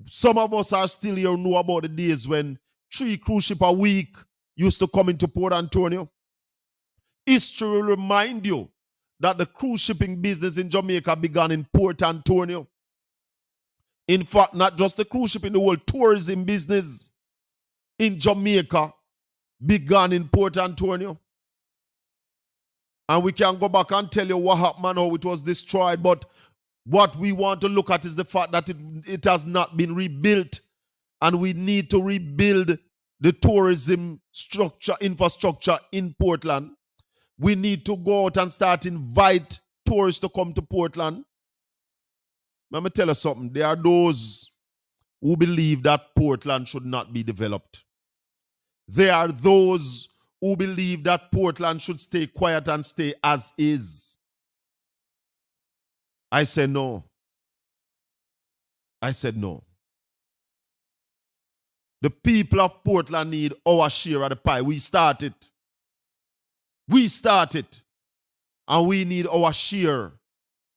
Speaker 2: Some of us are still here who know about the days when 3 cruise ships a week used to come into Port Antonio. History will remind you that the cruise shipping business in Jamaica began in Port Antonio. In fact, not just the cruise shipping, the whole tourism business in Jamaica began in Port Antonio. And we can go back and tell you what happened and how it was destroyed. But what we want to look at is the fact that it has not been rebuilt. And we need to rebuild the tourism infrastructure in Portland. We need to go out and start invite tourists to come to Portland. Let me tell you something. There are those who believe that Portland should not be developed. There are those who believe that Portland should stay quiet and stay as is. I say no. I said no. The people of Portland need our share of the pie. We started. We started. And we need our share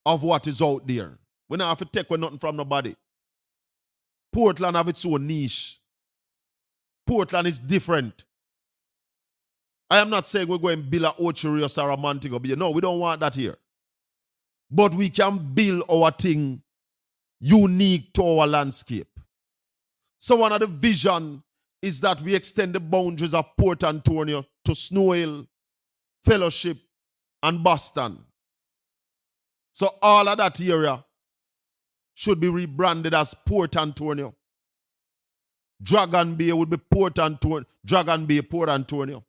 Speaker 2: of what is out there. We don't have to take nothing from nobody. Portland have its own niche. Portland is different. I am not saying we're going to build a Ocherios or a Montego Bay. No, we don't want that here. But we can build our thing unique to our landscape. So one of the vision is that we extend the boundaries of Port Antonio to Snow Hill, Fellowship, and Boston. So all of that area should be rebranded as Port Antonio. Dragon Bay would be Port Antonio. Dragon Bay, Port Antonio.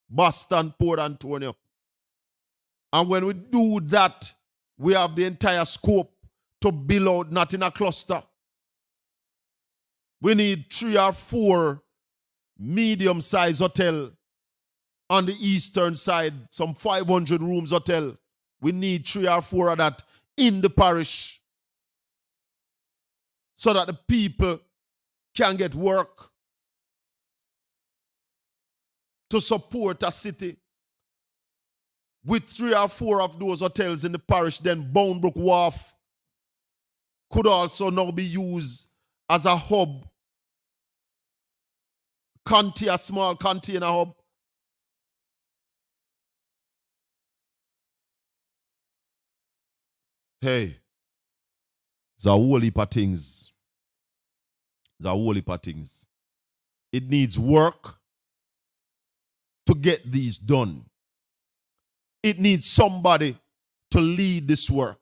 Speaker 2: Boston, Port Antonio. And when we do that, we have the entire scope to build out, not in a cluster. We need 3 or 4 medium-sized hotel on the eastern side, some 500 rooms hotel. We need 3 or 4 of that in the parish so that the people can get work to support a city. With 3 or 4 of those hotels in the parish, then Boundbrook Wharf could also now be used as a hub. A small container hub. Hey, there's a whole heap of things. There's a whole heap of things. It needs work to get these done. It needs somebody to lead this work.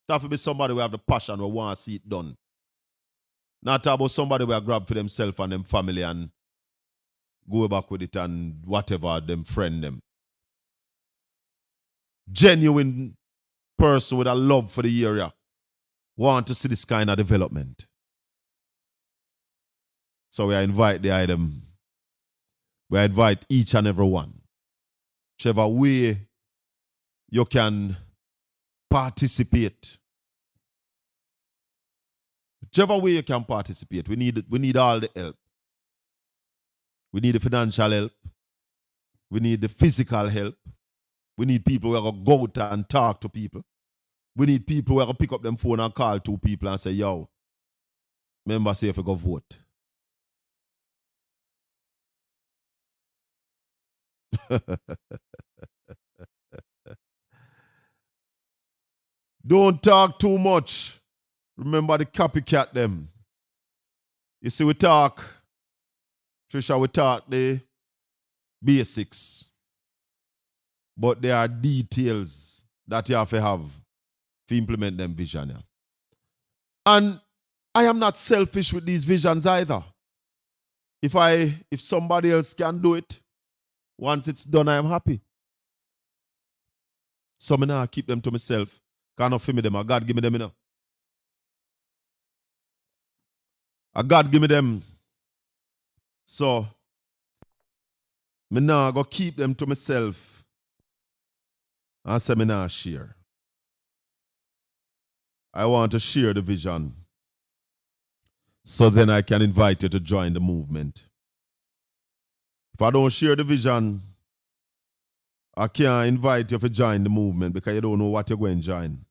Speaker 2: It has to be somebody who have the passion, who want to see it done. Not about somebody who grab for themselves and them family and go back with it and whatever, them friend them. Genuine person with a love for the area want to see this kind of development. So we invite the item. We invite each and every one. Whichever way you can participate. Whichever way you can participate, we need all the help. We need the financial help. We need the physical help. We need people who are going to go out and talk to people. We need people who are going to pick up them phone and call two people and say, yo, remember, say if you go vote. Don't talk too much. Remember the copycat them. You see, we talk, Trisha, we talk the basics. But there are details that you have to implement them vision. Yeah. And I am not selfish with these visions either. If somebody else can do it, once it's done, I am happy. So I now keep them to myself. Can't feel me them. God give me them, you know. God give me them. So me now go keep them to myself. And say me now share. I want to share the vision. So then I can invite you to join the movement. If I don't share the vision, I can't invite you to join the movement because you don't know what you're going to join.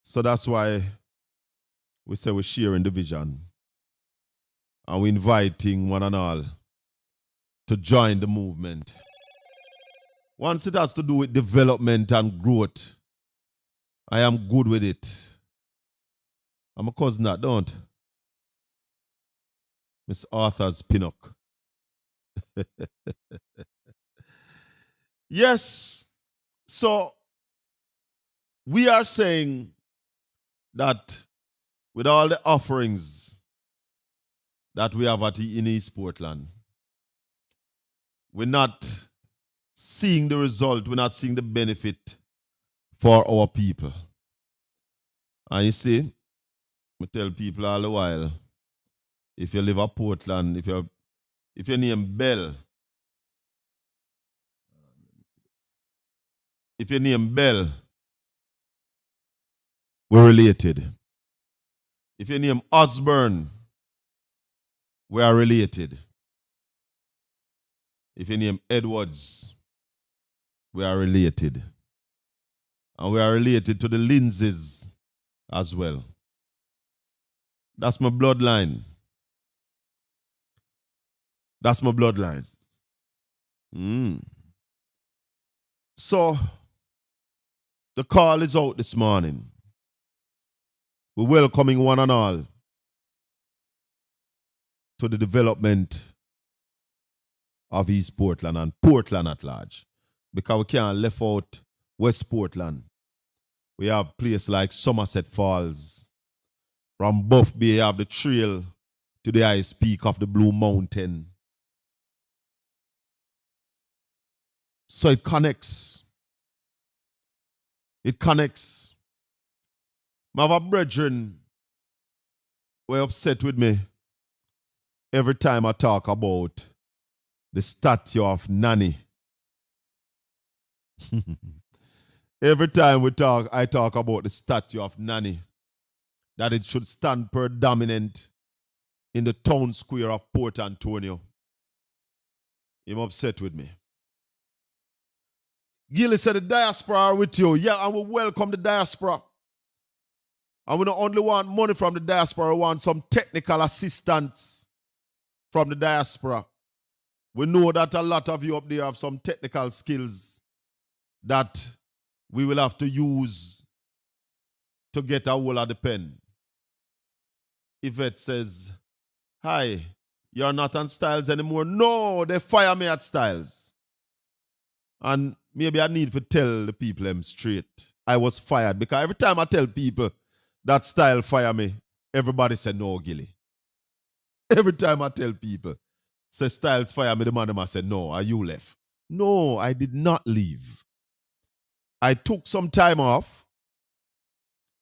Speaker 2: So that's why we say we're sharing the vision. And we're inviting one and all to join the movement. Once it has to do with development and growth, I am good with it. I'm a cousin that don't. Miss Arthur's Pinnock. Yes. So we are saying that with all the offerings that we have in East Portland, we're not seeing the result, we're not seeing the benefit for our people. And you see, I tell people all the while, if you live at Portland, if your name Bell, if your name Bell, we're related. If your name Osborne, we are related. If your name Edwards, we are related. And we are related to the Lindsays as well. That's my bloodline. That's my bloodline. So, the call is out this morning. We're welcoming one and all to the development of East Portland and Portland at large. Because we can't left out West Portland. We have places like Somerset Falls. From Buff Bay, you have the trail to the highest peak of the Blue Mountain. So it connects. It connects. I have a brethren who are upset with me every time I talk about the statue of Nanny. Every time I talk about the statue of Nanny, that it should stand predominant in the town square of Port Antonio. He's upset with me. Gilly said the diaspora are with you. Yeah, and we welcome the diaspora. And we don't only want money from the diaspora, we want some technical assistance from the diaspora. We know that a lot of you up there have some technical skills that we will have to use to get a hold of the pen. Yvette says, hi, you're not on Styles anymore. No, they fire me at Styles. And maybe I need to tell the people them straight. I was fired because every time I tell people that Style fire me, everybody say no, Gilly. Every time I tell people, say Styles fire me, the man them I say no, are you left? No, I did not leave. I took some time off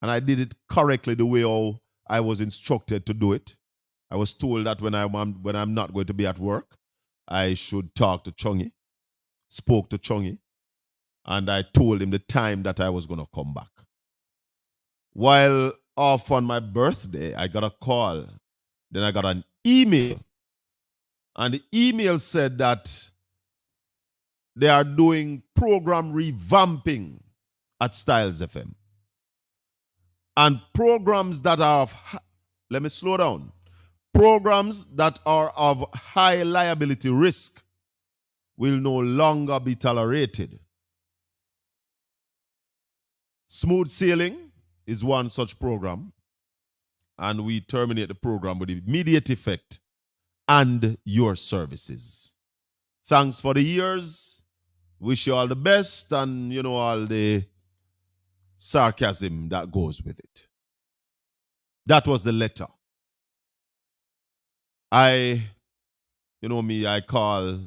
Speaker 2: and I did it correctly the way how I was instructed to do it. I was told that when I'm not going to be at work, I should talk to Chungy. Spoke to Chungy, and I told him the time that I was going to come back. While off on my birthday, I got a call. Then I got an email. And the email said that they are doing program revamping at Styles FM. And programs that are of, let me slow down. Programs that are of high liability risk will no longer be tolerated. Smooth Sailing is one such program, and we terminate the program with immediate effect and your services. Thanks for the years. Wish you all the best and, all the sarcasm that goes with it. That was the letter. I call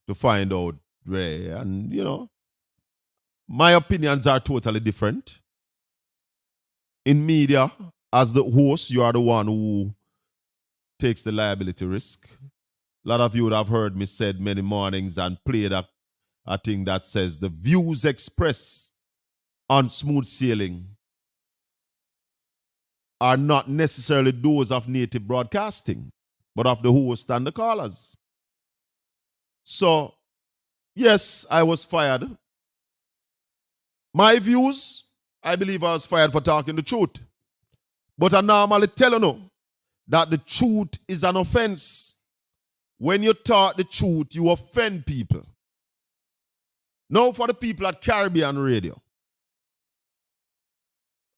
Speaker 2: to find out Ray, and my opinions are totally different. In media, as the host, you are the one who takes the liability risk. A lot of you would have heard me said many mornings and played a thing that says the views expressed on Smooth Sailing are not necessarily those of native broadcasting, but of the host and the callers. So, yes, I was fired. My views, I believe I was fired for talking the truth. But I normally tell you that the truth is an offense. When you talk the truth, you offend people. Now for the people at Caribbean Radio.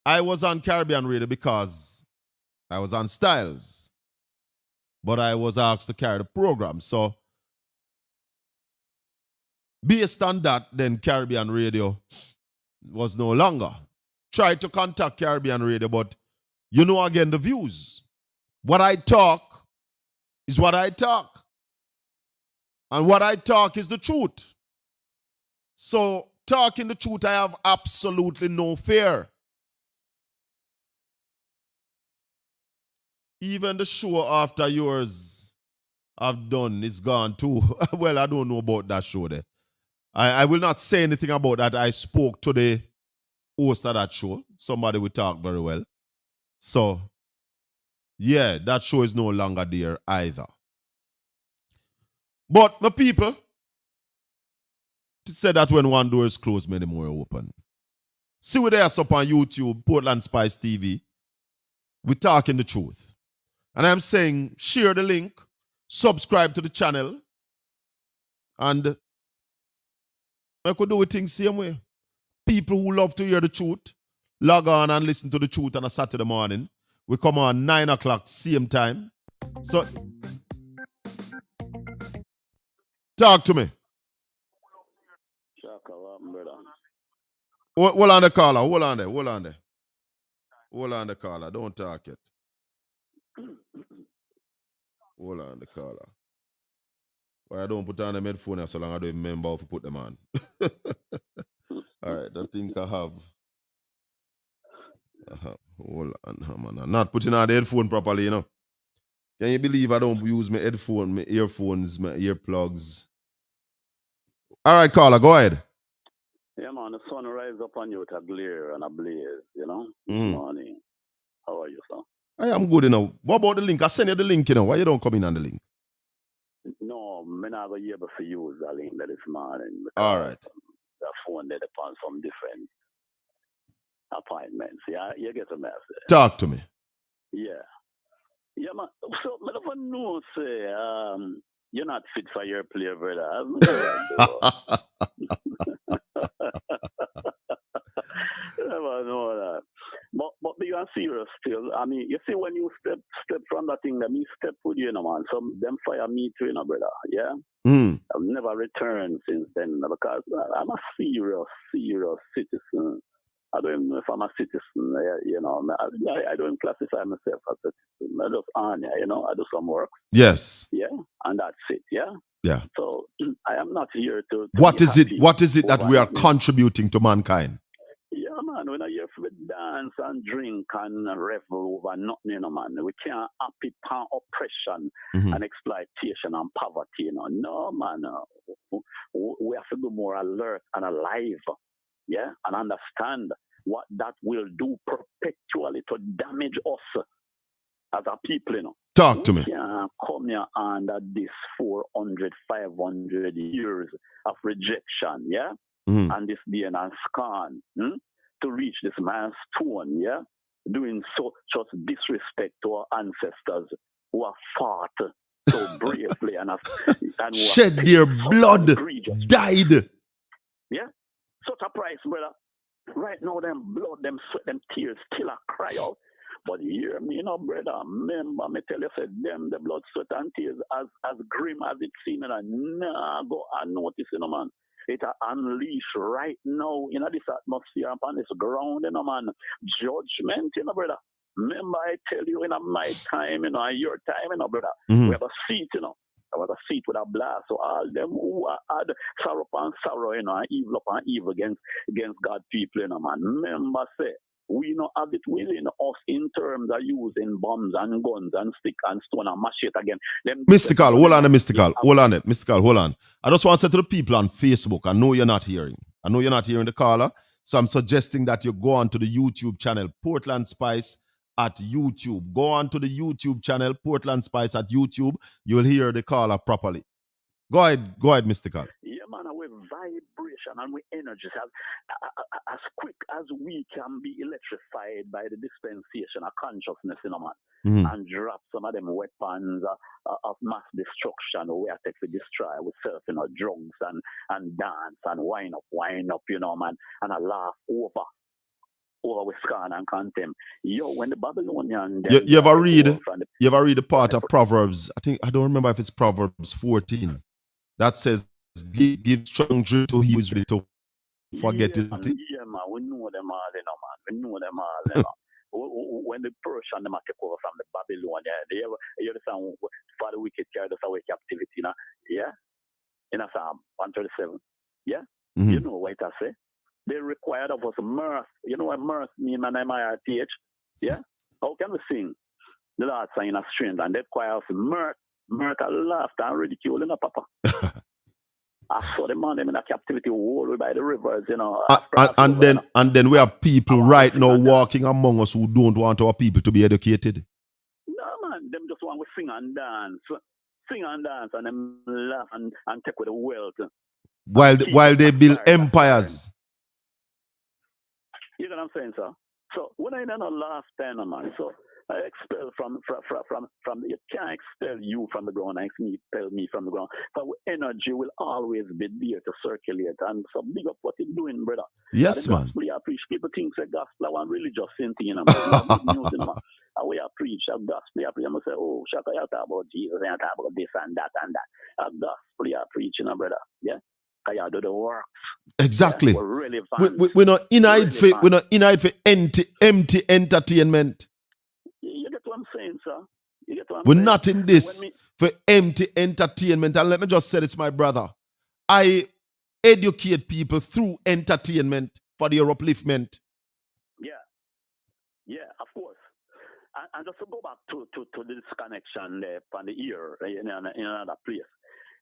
Speaker 2: I was on Caribbean Radio because I was on Styles. But I was asked to carry the program. So, based on that, then Caribbean Radio was no longer. Tried to contact Caribbean Radio, but again, the views. What I talk is what I talk. And what I talk is the truth. So, talking the truth, I have absolutely no fear. Even the show after yours I've done is gone too. Well, I don't know about that show there. I will not say anything about that. I spoke to the host of that show. Somebody we talk very well. So, yeah, that show is no longer there either. But my people said that when one door is closed, many more are open. See we there up on YouTube, Portland Spice TV. We're talking the truth. And I'm saying share the link, subscribe to the channel, and I could do it things same way. People who love to hear the truth, log on and listen to the truth on a Saturday morning. We come on 9 o'clock, same time. So, talk to me. Hold on the caller. Hold on there. Hold on the caller. Don't talk it. Hold on the caller. Why I don't put on the headphone so long I don't remember how to put them on. All right, I think I have. Hold on, man. I'm not putting on the headphone properly, Can you believe I don't use my headphone, my earphones, my earplugs? All right, caller, go ahead.
Speaker 6: Yeah, man, the sun rises up on you with a glare and a blaze, This morning. How are you, sir?
Speaker 2: I am good, What about the link? I send you the link, Why you don't come in on the link?
Speaker 6: No, I'm not going to be able to use the link this morning.
Speaker 2: All right.
Speaker 6: The phone that depends from different appointments. Yeah, you get a message.
Speaker 2: Talk to me.
Speaker 6: Yeah. Yeah, man. So, I don't know, say, you're not fit for your play, brother. Never know that. But you are serious still. I mean, you see, when you step from that thing, that me step with you, man. Some them fire me too, brother. Yeah. I've never returned since then because I'm a serious citizen. I don't even know if I'm a citizen. I don't classify myself as a citizen. I just I do some work.
Speaker 2: Yes.
Speaker 6: Yeah, and that's it. Yeah.
Speaker 2: Yeah.
Speaker 6: So I am not here to
Speaker 2: What is it that we are contributing to mankind?
Speaker 6: Yeah, man, when I hear for dance and drink and revel over nothing, man. We can't happy pan oppression and exploitation and poverty, No, man. We have to be more alert and alive, yeah, and understand what that will do perpetually to damage us as a people, you know.
Speaker 2: Talk to me.
Speaker 6: We can't come here under this 400, 500 years of rejection, yeah? And this being a scorn to reach this milestone, yeah? Doing such disrespect to our ancestors who have fought so bravely and
Speaker 2: shed their blood, died.
Speaker 6: Yeah? Such a price, brother. Right now, them blood, them sweat, them tears still a cry out. But hear me, you know, brother. Remember, me tell you, said them the blood, sweat, and tears as grim as it seems, and nah go unnoticed, you know, man. It unleash right now in this atmosphere upon this ground, you know, man. Judgment, you know, brother. Remember, I tell you, in my time, you know, your time, you know, brother. We have a seat, you know. I was a seat with a blast. So all them who had sorrow upon sorrow, you know, and evil upon evil against God people, you know, man. Remember, say, we know have it within us in terms of using bombs and guns and stick and stone and machete again.
Speaker 2: Mystical, hold on, Mystical. Hold on it. Mystical, hold on. I just want to say to the people on Facebook, I know you're not hearing. I know you're not hearing the caller. So I'm suggesting that you go on to the YouTube channel, Portland Spice at YouTube. Go on to the YouTube channel, Portland Spice at YouTube. You'll hear the caller properly. Go ahead, Mystical.
Speaker 6: Yeah, man, with vibration and with energy, as quick as we can be electrified by the dispensation of consciousness, you know, man, and drop some of them weapons of mass destruction we are taking to destroy with self, you know, drugs and dance and wind up, you know, man, and a laugh over with scorn and contempt. Yo, when the Babylonian
Speaker 2: you ever read the part of Proverbs? I don't remember if it's Proverbs 14 that says give strong drink to he who is ready to forget his party.
Speaker 6: Yeah, man, we know them all, you know, man. We know them all, you know. When the Persian them take over from the Babylon, you understand for the wicked carried us away captivity, you know? Yeah? In a Psalm 137. Yeah? You know what I say? They required of us mirth. You know what mirth means, man, M-I-R-T-H? Yeah? How can we sing the Lord singing a string and they require us mirth and laughter and ridicule, you know, Papa? I saw the man them in a captivity all by the rivers, you know.
Speaker 2: And then we have people right now walking among us who don't want our people to be educated.
Speaker 6: No, man, them just want to sing and dance and them laugh and take with the wealth.
Speaker 2: While they build empires.
Speaker 6: You know what I'm saying, sir? So when I done a last time, man, so I expel from you can't expel you from the ground, I expel me from the ground. But energy will always be there to circulate. And so big up what you're doing, brother.
Speaker 2: Yes, man.
Speaker 6: Gospel, I preach. People think the gospel and religious thing, you know, man. And we preach a gospel, I preach. I'm say, oh, shut up, talk about Jesus, and talk about this and that and that. A gospel, I preach, you know, brother. Yeah. I do the works.
Speaker 2: Exactly.
Speaker 6: Yeah,
Speaker 2: we're not in-eyed for empty entertainment.
Speaker 6: You get what I'm saying, sir? You get what I'm
Speaker 2: we're
Speaker 6: saying?
Speaker 2: Not in this for empty entertainment. And let me just say this, my brother. I educate people through entertainment for their upliftment.
Speaker 6: Yeah, of course. And just to go back to this connection there on the ear in another place.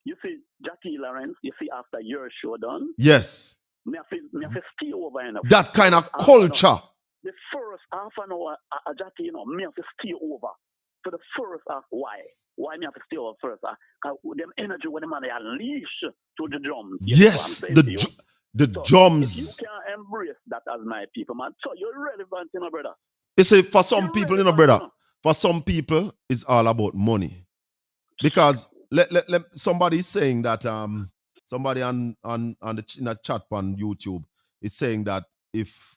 Speaker 6: You see, Jackie Lawrence, you see, after your show done?
Speaker 2: Yes.
Speaker 6: Me have to stay over in
Speaker 2: that kind of culture.
Speaker 6: The first half an hour, Jackie, you know, me have to stay over. For the first half, why? Why me have to stay over first half? Because them energy when the man they unleash to the drums.
Speaker 2: Yes, the drums.
Speaker 6: If you can embrace that as my people, man, so you're relevant, you know, brother.
Speaker 2: You see, for some people, you know, brother, for some people, it's all about money. Because somebody is saying that somebody on in the chat on YouTube is saying that if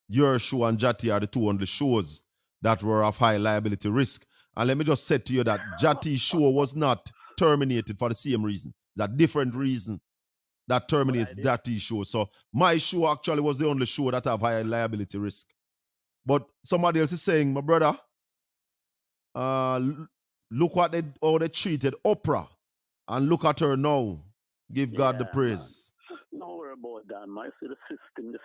Speaker 2: your show and Jati are the two only shows that were of high liability risk, and let me just say to you that Jati's show was not terminated for the same reason. It's a different reason that terminates Jati's show. So my show actually was the only show that have high liability risk. But somebody else is saying, my brother, look what how they treated Oprah, and look at her now. Give God the praise.
Speaker 6: Man. No worry about that, man. See, the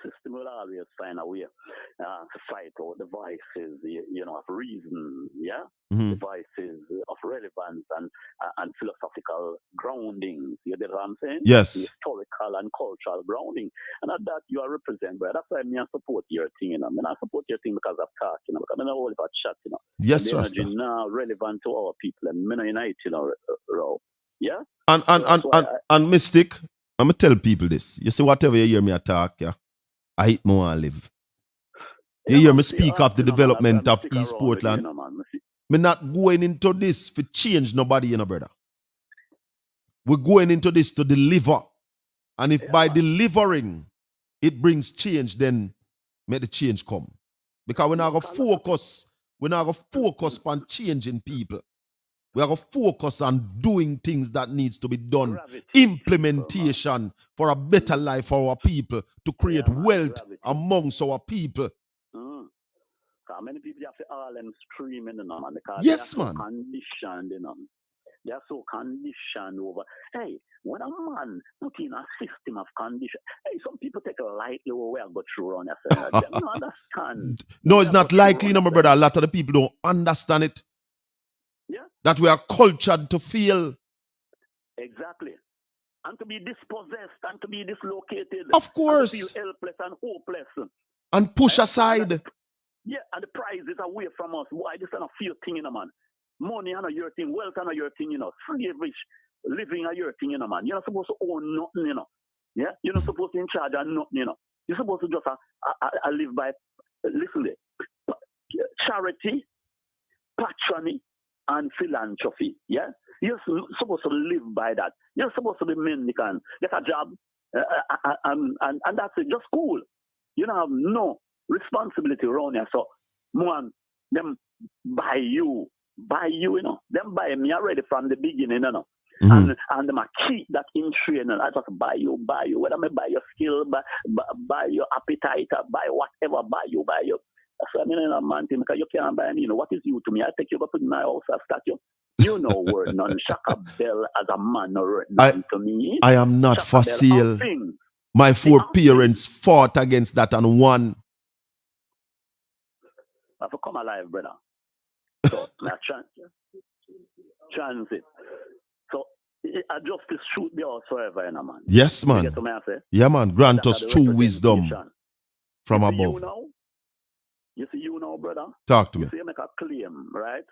Speaker 6: system will always find a way to fight out the voices, you know, of reason, yeah? The voices of relevance and philosophical groundings. You get what I'm saying?
Speaker 2: Yes.
Speaker 6: Historical and cultural neutral grounding. And at that you are represent, bro. That's why I support your thing, you know. I support your thing because of talk, you know, because I know all about chat, you know.
Speaker 2: Yes,
Speaker 6: the
Speaker 2: Rasta.
Speaker 6: energy now relevant to our people and men unite, you know, yeah?
Speaker 2: And Mystic, I'm gonna tell people this. You see, whatever you hear me attack, yeah, I hate more and live. You hear me speak of the development of East Portland. Me not going into this for change nobody, you know, brother. We're going into this to deliver. And if by delivering it brings change, then make the change come. Because we're not going to focus on changing people. We are going to focus on doing things that needs to be done. Implementation for a better life for our people, to create wealth amongst our people.
Speaker 6: Many people have to all them screaming, you know, man, because
Speaker 2: yes,
Speaker 6: they are so
Speaker 2: man.
Speaker 6: conditioned, you know. They are so conditioned over. Hey, when a man put in a system of condition, hey, some people take it lightly what we are going through on that. They don't understand.
Speaker 2: No, it's not likely, no, my brother. A lot of the people don't understand it.
Speaker 6: Yeah.
Speaker 2: That we are cultured to feel.
Speaker 6: Exactly. And to be dispossessed and to be dislocated.
Speaker 2: Of course.
Speaker 6: And to feel helpless and hopeless.
Speaker 2: And push aside.
Speaker 6: Yeah, and the prize is away from us. Why? This is not a fear thing, you know, man. Money is not your thing. Wealth is not your thing, you know. Slavish living is your thing, you know, man. You're not supposed to own nothing, you know. Yeah? You're not supposed to be in charge of nothing, you know. You're supposed to just live by, listen, charity, patronage, and philanthropy. Yeah? You're supposed to live by that. You're supposed to be mendicant, get a job, and that's it. Just cool. You don't have no responsibility around here. So, man, them buy you, you know. Them buy me already from the beginning, you know. Mm-hmm. And them keep that in training. I just buy you. Whether I buy your skill, buy your appetite, buy whatever, buy you. That's what I mean, man, because you can't buy me. You know, what is you to me? I take you up in my house as statue. You know word none. Shaka Bell as a man or none to me.
Speaker 2: I am not for sale. My four parents fought against that and won.
Speaker 6: I have to come alive, brother. So, transit. So, justice shoot the house forever, you know, man.
Speaker 2: Yes, man.
Speaker 6: You get what I say?
Speaker 2: Yeah, man. Grant us true wisdom from above.
Speaker 6: You see, brother?
Speaker 2: Talk to me.
Speaker 6: You see, you make a claim, right?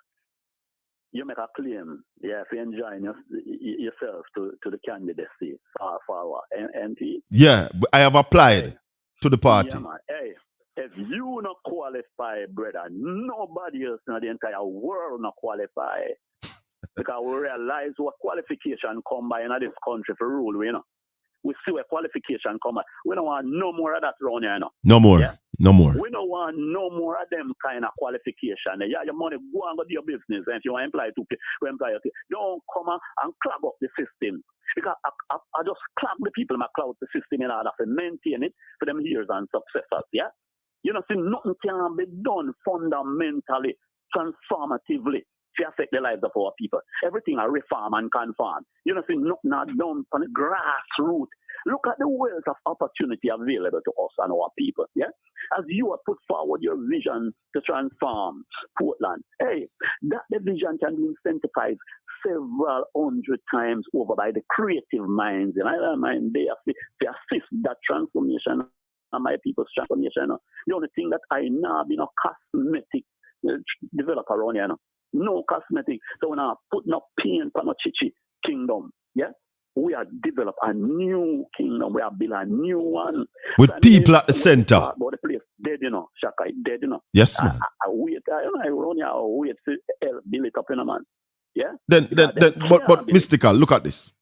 Speaker 6: You make a claim, yeah, if you enjoying yourself to the candidacy for MP.
Speaker 2: Yeah, I have applied to the party.
Speaker 6: Yeah, man. Hey, if you not qualify, brother, nobody else in the entire world not qualify. Because we realize what qualification come by in this country for rule, you know. We see where qualification come by. We don't want no more of that around here, you know.
Speaker 2: No more. Yeah? No more.
Speaker 6: We don't want no more of them kind of qualification. Yeah, your money, go and go do your business. And if you want to employ two, don't come and clog up the system. Because I just clog the people, I clog the system in order to maintain it for them years and successors, yeah? You know, see, nothing can be done fundamentally, transformatively to affect the lives of our people. Everything are reform and conform. You know, see, nothing are done from the grassroots. Look at the wealth of opportunity available to us and our people, yeah? As you have put forward your vision to transform Portland, hey, that the vision can be incentivized several hundred times over by the creative minds. And I mind they assist that transformation and my people's transformation. The only thing that I know be no cosmetic developer around here. No cosmetic. So when I put no paint on no chichi kingdom, yeah? We are develop a new kingdom. We are build a new one.
Speaker 2: With so people at the center.
Speaker 6: About the place dead, you know. Shaka dead, you know.
Speaker 2: Yes, man.
Speaker 6: I wait, I run here, I wait to build it up, you know, man. Yeah?
Speaker 2: But Mystical, look at this.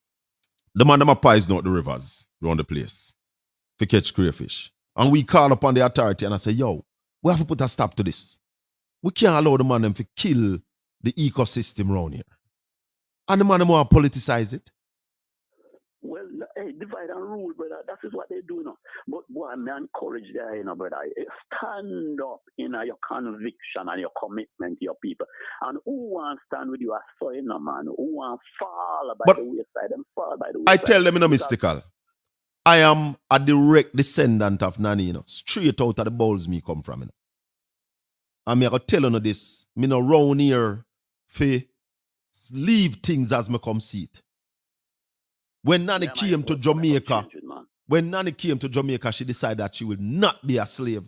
Speaker 2: The man them pies out the rivers around the place to catch crayfish. And we call upon the authority and I say, yo, we have to put a stop to this. We can't allow the man them to kill the ecosystem around here. And the man them want to politicize it.
Speaker 6: Well, hey, divide and rule, brother. That is what they do now. But boy, I'm encouraged there, you know, brother. Stand up in your conviction and your commitment to your people. And who wants to stand with you as so, you know, man? Who wants to fall by the wayside and fall by the wayside?
Speaker 2: I tell them, you know, Mystical. I am a direct descendant of Nani, you know. Straight out of the bowls me come from, you know. And me I go tell you this. Me no round here for leave things as me come see it. When Nani came to Jamaica, When Nanny came to Jamaica, she decided that she will not be a slave.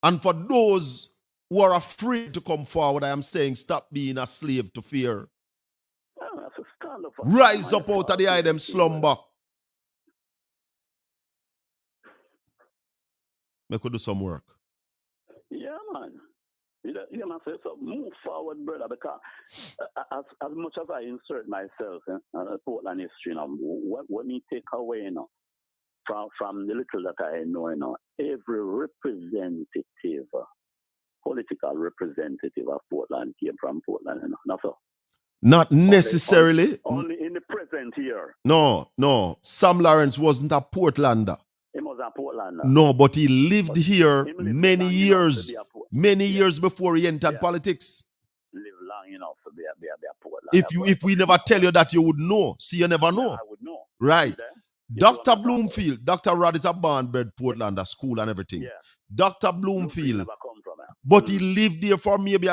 Speaker 2: And for those who are afraid to come forward, I am saying stop being a slave to fear. Rise up out of the eye them slumber. Make we do some work.
Speaker 6: Yeah, man. You know, so move forward, brother, because as much as I insert myself in Portland history, you know, what me take away, you know, from the little that I know, you know, every representative, political representative of Portland came from Portland, you know, not so.
Speaker 2: Not necessarily.
Speaker 6: Only in the present year.
Speaker 2: No. Sam Lawrence wasn't a Portlander.
Speaker 6: He was a Portlander.
Speaker 2: No, but he lived here many years. Many years before he entered politics.
Speaker 6: Live long enough to be a Portlander.
Speaker 2: If we never tell you that, you would know. See, you never know.
Speaker 6: I would know.
Speaker 2: Right. Dr. Bloomfield, Dr. Rod is a born-bred Portlander, school and everything.
Speaker 6: Yeah.
Speaker 2: Dr. Bloomfield, but he lived there for maybe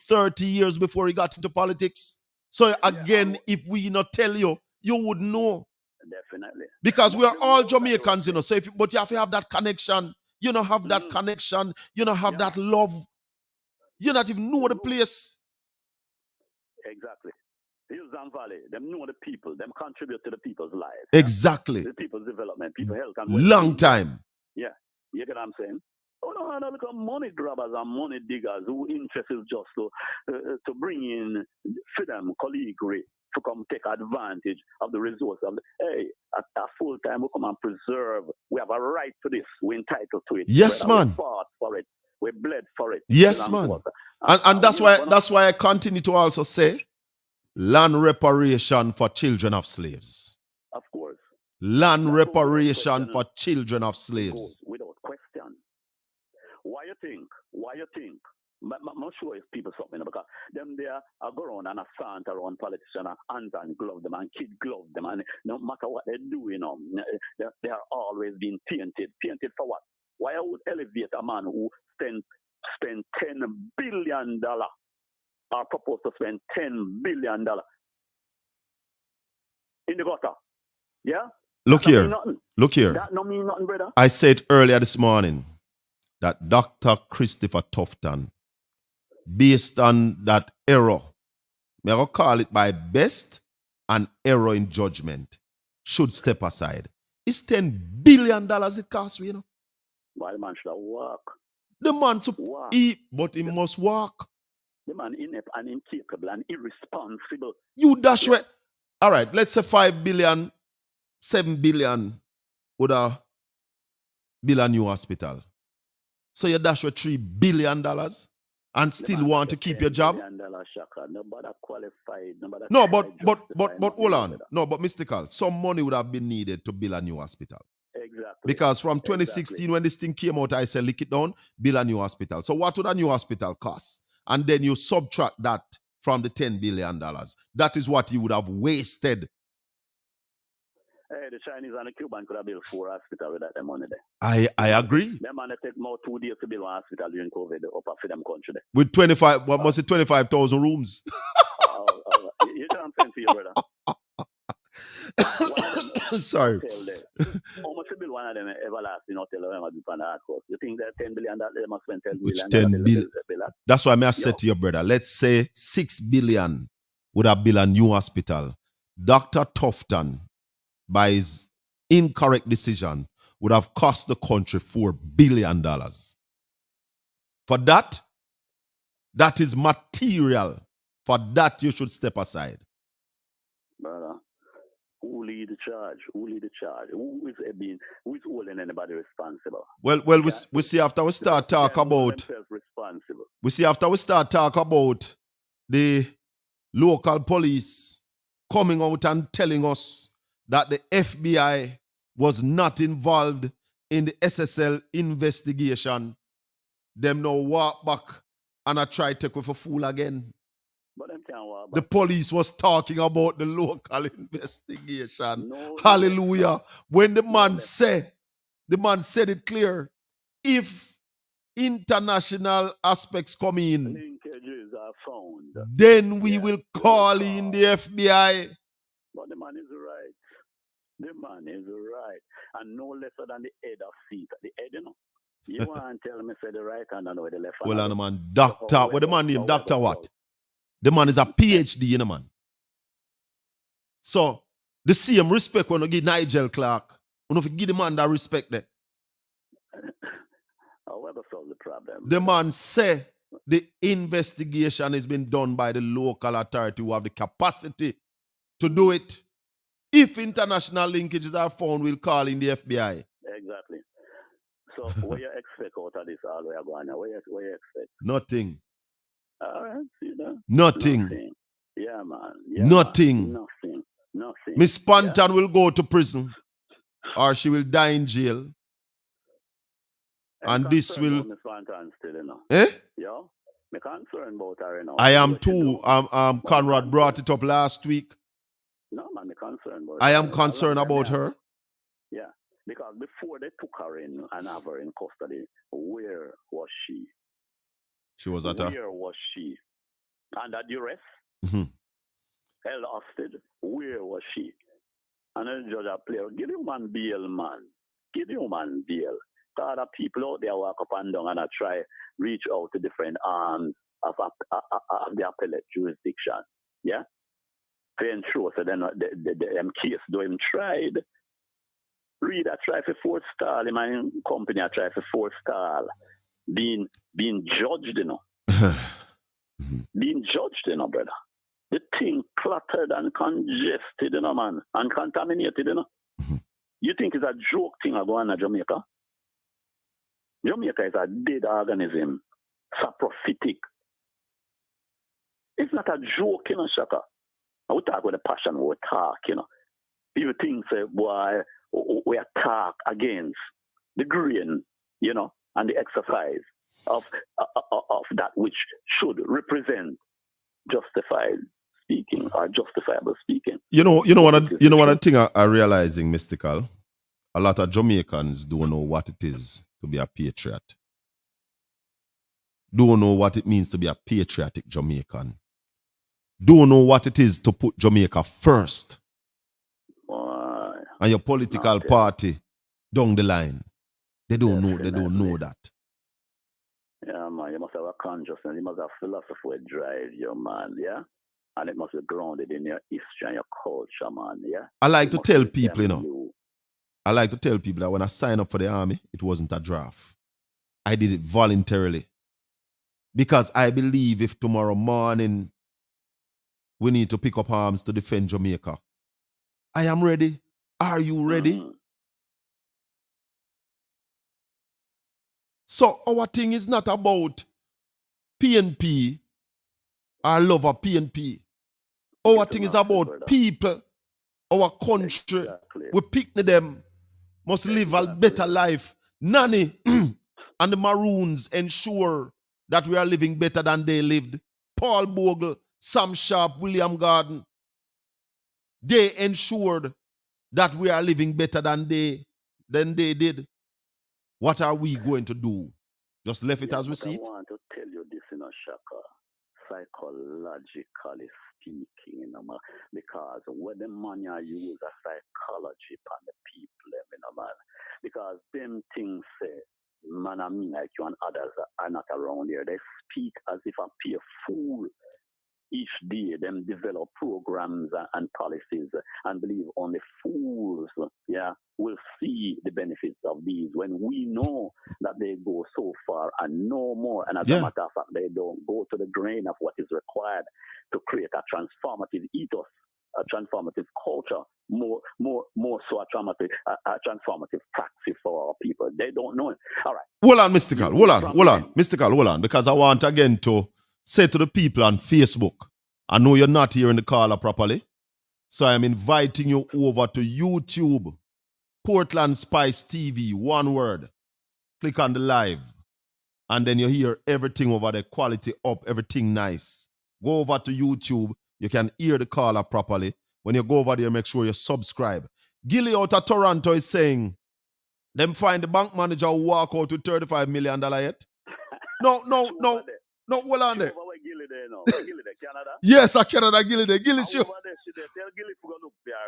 Speaker 2: 30 years before he got into politics. So again, if we not tell you, you would know.
Speaker 6: Definitely.
Speaker 2: Because we are all Jamaicans, you know. So but you have to have that connection. You don't have that connection. You don't have that love. You not even know the place.
Speaker 6: Exactly. Hills and Valley, them know the people. Them contribute to the people's lives.
Speaker 2: Exactly.
Speaker 6: The people's development, people health and
Speaker 2: long time.
Speaker 6: Yeah. You get what I'm saying? Oh no, I don't look at money grabbers and money diggers who interest is just to bring in for them colleaguery to come take advantage of the resources. Hey, at full time we come and preserve. We have a right to this. We're entitled to it.
Speaker 2: Yes, man.
Speaker 6: We fought for it. We bled for it.
Speaker 2: Yes, man. And that's why I continue to also say land reparation for children of slaves.
Speaker 6: Of course.
Speaker 2: Land reparation for children of slaves.
Speaker 6: Without question. Why you think? I'm not sure if people something because them there are go around and assault around politicians and hands and glove them and kid glove them and no matter what they do, you know, they are always being tainted. Tainted for what? Why I would elevate a man who spend $10 billion or proposed to spend $10 billion in the gutter? Yeah?
Speaker 2: Look here.
Speaker 6: That don't mean nothing, brother.
Speaker 2: I said earlier this morning that Dr. Christopher Tufton, based on that error, may I call it by best, an error in judgment, should step aside. It's $10 billion it costs, you know.
Speaker 6: Why the man should walk?
Speaker 2: The man should eat, but he must walk.
Speaker 6: The man inept and incapable and irresponsible.
Speaker 2: You dash way. All right, let's say 5 billion, 7 billion would have build a new hospital. So you dash with $3 billion and still want to keep your job?
Speaker 6: Nobody qualified.
Speaker 2: No, but hold on. No, but Mystical, some money would have been needed to build a new hospital.
Speaker 6: Exactly.
Speaker 2: Because from 2016, when this thing came out, I said, lick it down, build a new hospital. So what would a new hospital cost? And then you subtract that from the $10 billion. That is what you would have wasted.
Speaker 6: Hey, the Chinese and the Cuban could have built 4 hospitals with that money there.
Speaker 2: I agree.
Speaker 6: Them man take more 2 days to build 1 hospital during COVID up for them country there.
Speaker 2: With 25,000 rooms.
Speaker 6: You know what I'm saying to you, brother?
Speaker 2: Sorry.
Speaker 6: How much you build one of them everlasting hotel or on the course? You think that $10 billion they must spend $10
Speaker 2: Which
Speaker 6: billion?
Speaker 2: 10 billion? That's why I said to your brother, let's say $6 billion would have built a new hospital. Dr. Tufton, by his incorrect decision, would have cost the country $4 billion. For that is material. For that, you should step aside.
Speaker 6: Brother, who lead the charge? Who is holding anybody responsible?
Speaker 2: Well, we see after we start talk about the local police coming out and telling us that the FBI was not involved in the SSL investigation. Them now walk back and I try to take with a fool again.
Speaker 6: But them can't walk back.
Speaker 2: The police was talking about the local investigation. No, hallelujah. When the man said it clear. If international aspects come in,
Speaker 6: linkages are found,
Speaker 2: then we will call in the FBI.
Speaker 6: But the man is right. The man is right. And no lesser than the head of seat. The head, you know. You want to tell me, say the right hand and the left hand.
Speaker 2: Well, on man, doctor. What the man named? Doctor what? The man is a PhD, you know, man. So, the same respect when you give Nigel Clark, when you give the man that respect there.
Speaker 6: However, solve the problem.
Speaker 2: The man say the investigation has been done by the local authority who have the capacity to do it. If international linkages are found, we'll call in the FBI.
Speaker 6: Exactly. So, what you expect out of this all we are going now? What you expect?
Speaker 2: Nothing.
Speaker 6: All right, see that?
Speaker 2: Nothing.
Speaker 6: Yeah, man. Yeah,
Speaker 2: Nothing.
Speaker 6: Man. Nothing.
Speaker 2: Miss Spanton will go to prison or she will die in jail. And this will.
Speaker 6: Miss Spanton still, you know.
Speaker 2: Eh?
Speaker 6: Yeah. I'm concerned about her, you know.
Speaker 2: I am too. Conrad brought it up last week.
Speaker 6: No, man, I'm concerned about her.
Speaker 2: I am concerned about her.
Speaker 6: Yeah. Because before they took her in and have her in custody, where was she?
Speaker 2: She was at her.
Speaker 6: Where was she? Under duress?
Speaker 2: Mm-hmm.
Speaker 6: Held hostage? Where was she? And then the judge a player, give you man bail, man. Give you man bail. Because other people out there walk up and down and I try reach out to different arms of the appellate jurisdiction. Yeah? To ensure so then the case do him tried. Read I try for forestall. In my company I try for forestall. Being judged, you know. Being judged, you know, brother. The thing cluttered and congested, you know, man. And contaminated, you know. You think it's a joke thing I go on in Jamaica? Jamaica is a dead organism. Saprophytic. It's not a joke, you know, Shaka. We talk with the passion, we talk, you know. People think, say, boy, we attack against the grain, you know, and the exercise of that which should represent justified speaking or justifiable speaking.
Speaker 2: You know what I think I'm realizing, Mystical? A lot of Jamaicans don't know what it is to be a patriot. Don't know what it means to be a patriotic Jamaican. Don't know what it is to put Jamaica first. And your political party down the line. They don't know that.
Speaker 6: Yeah, man, you must have a consciousness, you must have philosophy that drive you, man, yeah? And it must be grounded in your history and your culture, man, yeah?
Speaker 2: I like to tell people, I like to tell people that when I signed up for the army, it wasn't a draft. I did it voluntarily. Because I believe if tomorrow morning we need to pick up arms to defend Jamaica, I am ready. Are you ready? So our thing is not about PNP or love of PNP. Our thing is about people, our country. Exactly. We pick them, must live a better life. Nanny and the Maroons ensure that we are living better than they lived. Paul Bogle, Sam Sharp, William Garden. They ensured that we are living better than they did. What are we going to do? Just left it as we see it?
Speaker 6: I want to tell you this in a Shaka, psychologically speaking, because when the money I use a psychology on the people, man, because them things say, man, I mean, like you and others are not around here. They speak as if I be a fool. Each day, them develop programs and policies and believe only fools, will see the benefits of these when we know that they go so far and no more. And as a matter of fact, they don't go to the grain of what is required to create a transformative ethos, a transformative culture, more so a transformative practice for our people. They don't know it. All right.
Speaker 2: Hold on, Mystical. Hold on, because I want again to say to the people on Facebook, I know you're not hearing the caller properly, so I'm inviting you over to YouTube, Portland Spice TV, one word. Click on the live, and then you hear everything over there, quality up, everything nice. Go over to YouTube, you can hear the caller properly. When you go over there, make sure you subscribe. Gilly out of Toronto is saying, them find the bank manager who walk out with $35 million yet? No, hold on there. Yes, I Canada. Gilly there. Gilly show.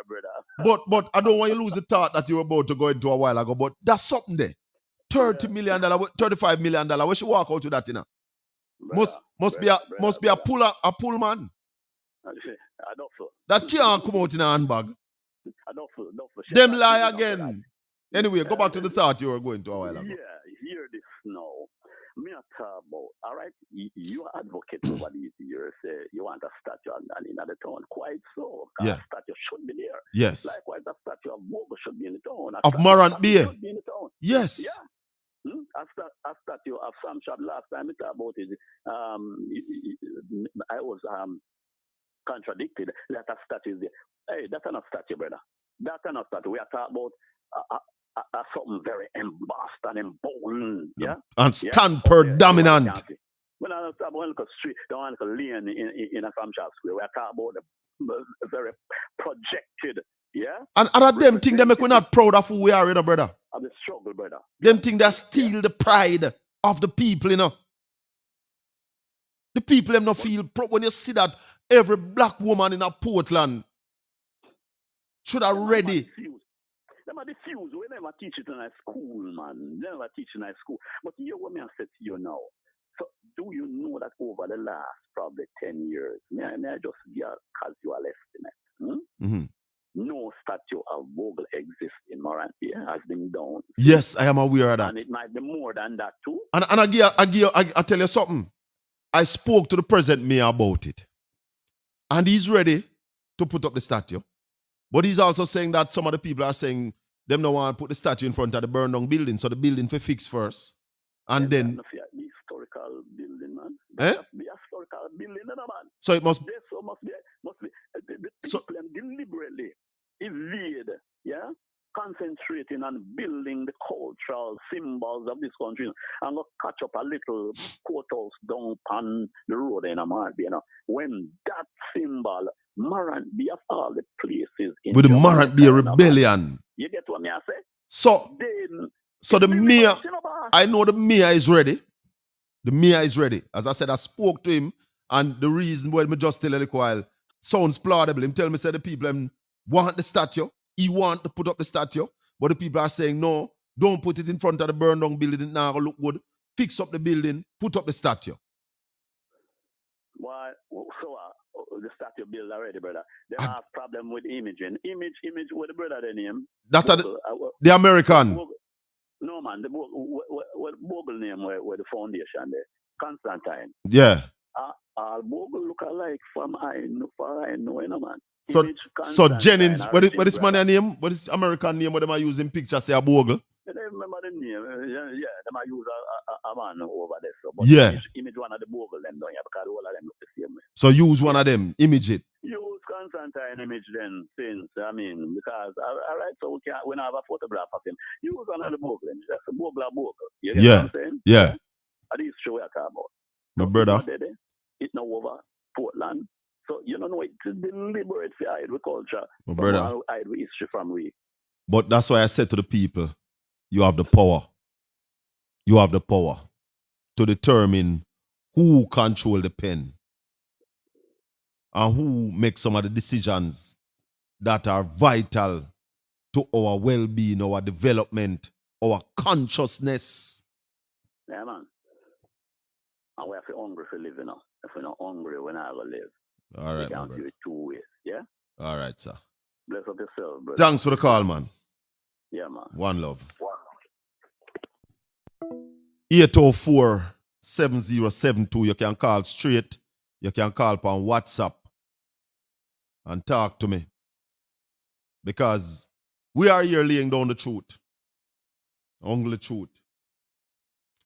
Speaker 6: brother.
Speaker 2: But I don't want you to lose the thought that you were about to go into a while ago. But that's something there. $30 million, $35 million. We should walk out with that, you know. Must be a pull man.
Speaker 6: I don't feel.
Speaker 2: That can't come out in a handbag.
Speaker 6: I don't feel.
Speaker 2: Them lie again. Anyway, go back to the thought you were going to a while ago.
Speaker 6: Yeah, hear this now. Me a talk about, all right, you advocate over these years, you want a statue and in the town. Quite so.
Speaker 2: Yeah.
Speaker 6: A statue should be there.
Speaker 2: Yes.
Speaker 6: Likewise, a statue of Bogo should be in the town.
Speaker 2: Of Morant Beer.
Speaker 6: Should be in the town.
Speaker 2: Yes.
Speaker 6: Yeah. A statue of Sam Shab last time we talked about it. I was contradicted that a statue is there. Hey, that's not a statue, brother. That's not a statue. We are talking about something very embossed and emboldened, yeah?
Speaker 2: And stand dominant.
Speaker 6: When I talk about a street, the one lane in a farm shop square, we are talking about the very projected, yeah?
Speaker 2: And them thing they make we not proud of who we are, you know, brother.
Speaker 6: Of the struggle, brother.
Speaker 2: Them thing that steal the pride of the people, you know. The people them not feel proud when you see that every black woman in a Portland should have ready.
Speaker 6: Them are diffused. We never teach it in a school, man. Never teach in a school. But hear what I say to you now. So, do you know that over the last probably 10 years, may I just be a casual estimate?
Speaker 2: Mm-hmm.
Speaker 6: No statue of Vogel exists in Morantia, has been done.
Speaker 2: Yes, I am aware of that.
Speaker 6: And it might be more than that too.
Speaker 2: And I tell you something. I spoke to the present mayor about it. And he's ready to put up the statue. But he's also saying that some of the people are saying them don't want to put the statue in front of the burned down building, so the building for fix first. And then
Speaker 6: the historical building, man.
Speaker 2: The
Speaker 6: historical building, man.
Speaker 2: So it must
Speaker 6: be the people deliberately evade, yeah, concentrating on building the cultural symbols of this country and go catch up a little courthouse down on the road in Amarbia, you know. When that symbol Morant Bay of all the places in
Speaker 2: with the Morant Bay rebellion.
Speaker 6: You get what me I say?
Speaker 2: So the mayor, I know the mayor is ready. The mayor is ready. As I said, I spoke to him, and the reason why me just tell a little while sounds plausible. Him tell me say the people want the statue. He want to put up the statue, but the people are saying no, don't put it in front of the burned down building. Now look good. Fix up the building, put up the statue.
Speaker 6: Why? So the statue built already, brother. They have problem with imaging. Image with the brother the name.
Speaker 2: That the American.
Speaker 6: No man, the Bogle name where the foundation there. Constantine.
Speaker 2: Yeah.
Speaker 6: Bogle look alike from I know, you know, man.
Speaker 2: So Jennings, what is my name? What is American name? What them are using picture say a Bogle?
Speaker 6: I remember the name. Yeah, them are use a man over there. So, but
Speaker 2: yeah.
Speaker 6: Image one of the Bogle them down here because all of them look the same way.
Speaker 2: So use one of them, image it.
Speaker 6: Use Constantine image then, since because alright, so we have a photograph of him. Use one of the Bogle image. That's a Bogle. You get what I'm saying?
Speaker 2: Yeah.
Speaker 6: At least show what I talk about.
Speaker 2: My brother.
Speaker 6: It's now over Portland. So you don't know it's deliberate to hide with culture.
Speaker 2: My brother.
Speaker 6: Hide with history from we.
Speaker 2: But that's why I said to the people, you have the power. You have the power to determine who control the pen and who makes some of the decisions that are vital to our well-being, our development, our consciousness.
Speaker 6: Yeah, man. And we have to hungry for living now. If we're not hungry, we're not going to live.
Speaker 2: All right,
Speaker 6: we can't do it two ways, yeah?
Speaker 2: All right, sir.
Speaker 6: Bless up yourself, brother.
Speaker 2: Thanks for the call, man.
Speaker 6: Yeah, man.
Speaker 2: One love. 804-7072. You can call straight. You can call on WhatsApp and talk to me. Because we are here laying down the truth. Only the truth.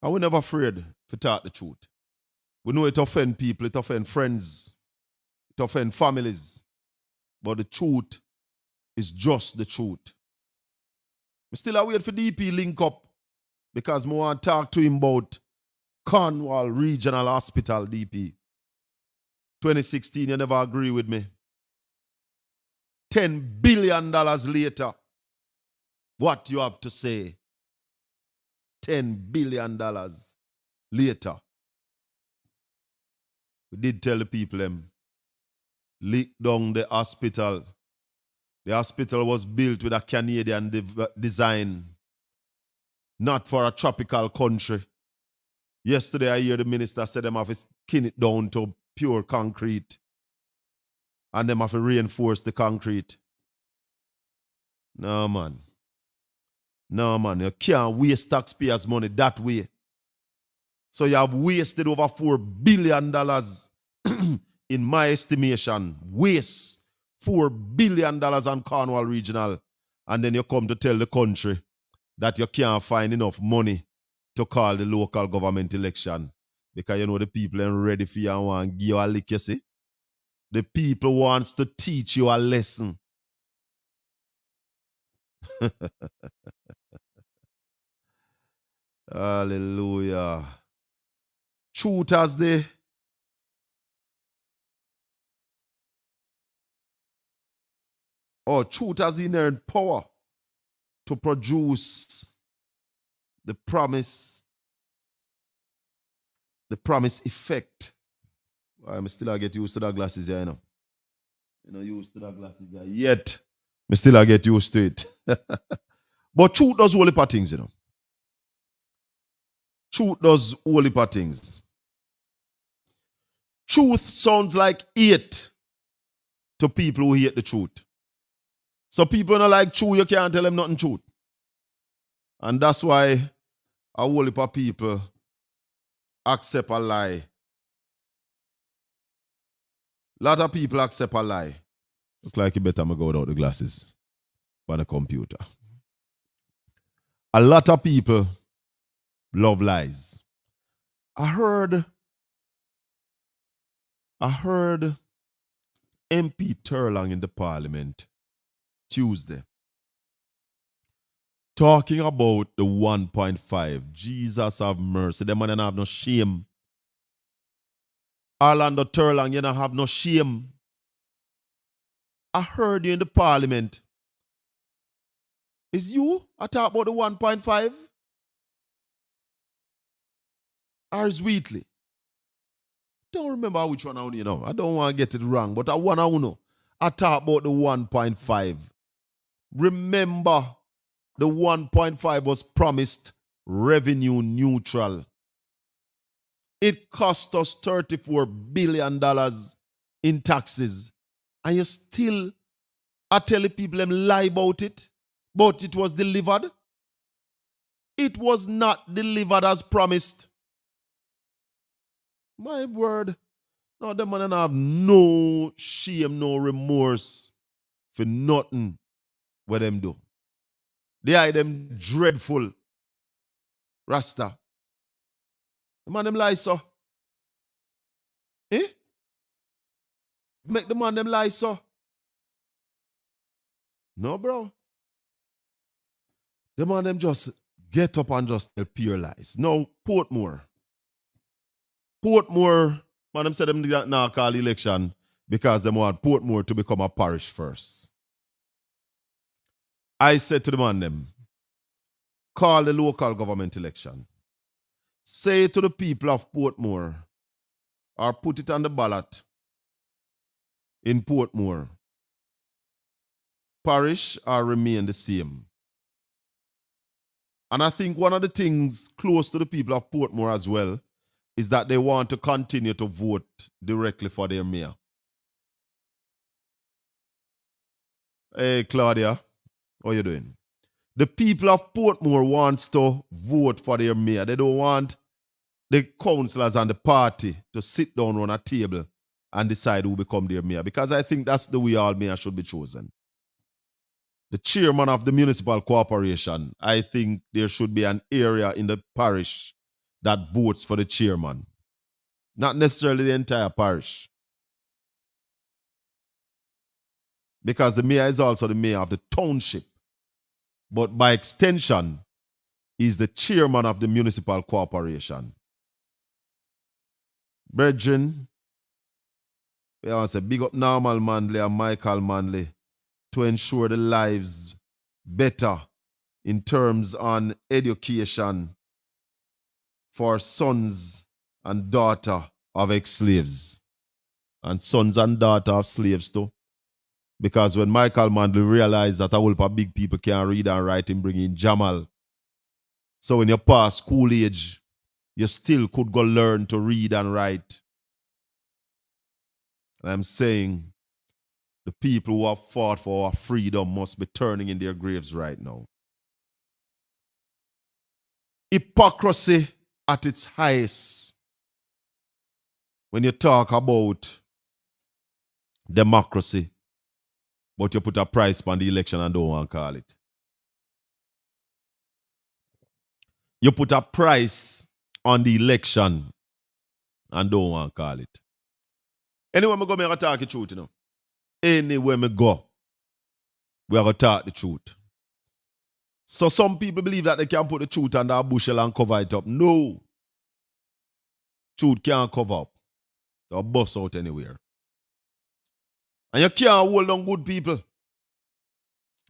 Speaker 2: And we're never afraid to talk the truth. We know it offends people, it offends friends, it offends families. But the truth is just the truth. We still wait for DP link up because I want to talk to him about Cornwall Regional Hospital, DP. 2016, you never agree with me. $10 billion later, what you have to say? $10 billion later. We did tell the people lick down the hospital. The hospital was built with a Canadian design, not for a tropical country. Yesterday, I hear the minister said them have to skin it down to pure concrete. And them have to reinforce the concrete. No, man. No, man. You can't waste taxpayers' money that way. So you have wasted over $4 billion in my estimation. Waste $4 billion on Cornwall Regional. And then you come to tell the country that you can't find enough money to call the local government election. Because you know the people ain't ready for you and want to give you a lick, you see. The people wants to teach you a lesson. Hallelujah. Truth has the truth has inherent power to produce the promise effect. I'm still get used to the glasses here, you know. You know, used to the glasses here. Yet, I still get used to it. But truth does whole heap of things, you know. Truth does whole heap of things. Truth sounds like hate to people who hate the truth. So people don't like truth, you can't tell them nothing truth. And that's why a whole heap of people accept a lie. A lot of people accept a lie. Look like you better go without the glasses on the computer. A lot of people love lies. I heard MP Turlang in the parliament Tuesday talking about the 1.5. Jesus have mercy. Them man don't have no shame. Orlando Turlang, you don't have no shame. I heard you in the parliament. Is you I talk about the 1.5? Or is Wheatley? Don't remember which one I want, you know. I don't want to get it wrong, but I want to know. I talk about the 1.5. Remember, the 1.5 was promised revenue neutral. It cost us $34 billion in taxes. And you still are telling people them lie about it, but it was delivered. It was not delivered as promised. My word. No, them man have no shame, no remorse for nothing what them do. They are them dreadful. Rasta. The man them lie, so. Eh? Make the man them lie, so. No, bro. The man them just get up and just tell pure lies. No, Portmore. Man them said them now call election because they want Portmore to become a parish first. I said to the man them, call the local government election. Say to the people of Portmore, or put it on the ballot in Portmore, parish or remain the same. And I think one of the things close to the people of Portmore as well is that they want to continue to vote directly for their mayor. Hey, Claudia, how you doing? The people of Portmore wants to vote for their mayor. They don't want the councillors and the party to sit down on a table and decide who become their mayor, because I think that's the way all mayors should be chosen. The chairman of the municipal corporation, I think there should be an area in the parish that votes for the chairman. Not necessarily the entire parish. Because the mayor is also the mayor of the township. But by extension, he's the chairman of the municipal corporation. Brethren, we want to say big up Normal Manley and Michael Manley to ensure the lives better in terms on education for sons and daughters of ex-slaves. And sons and daughters of slaves too. Because when Michael Mandel realized that a whole lot of big people can't read and write, him bring in Jamal. So when you pass school age, you still could go learn to read and write. And I'm saying the people who have fought for our freedom must be turning in their graves right now. Hypocrisy at its highest when you talk about democracy, but you put a price on the election and don't want to call it. You put a price on the election and don't want to call it. Anywhere I go, I talk the truth, you know. Anywhere I go, we are going to talk the truth. So some people believe that they can put the truth under a bushel and cover it up. No. Truth can't cover up. They'll bust out anywhere. And you can't hold on good people.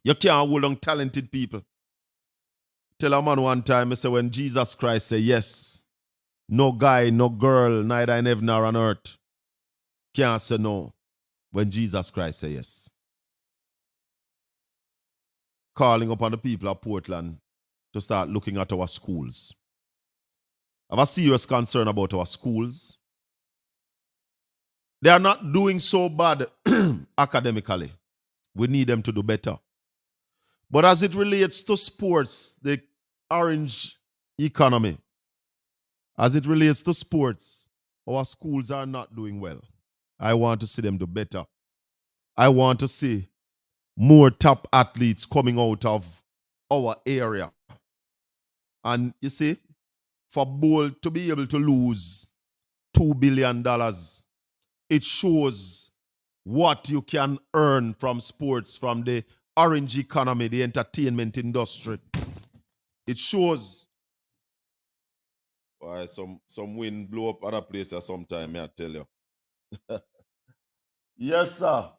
Speaker 2: You can't hold on talented people. Tell a man one time, I say, when Jesus Christ say yes, no guy, no girl, neither in heaven nor on earth can't say no when Jesus Christ say yes. Calling upon the people of Portland to start looking at our schools. I have a serious concern about our schools. They are not doing so bad academically. We need them to do better. But as it relates to sports, the orange economy, as it relates to sports, our schools are not doing well. I want to see them do better. I want to see more top athletes coming out of our area. And you see, for Bull to be able to lose $2 billion, it shows what you can earn from sports, from the orange economy, the entertainment industry. It shows why some wind blow up other places sometime, I tell you. Yes, sir.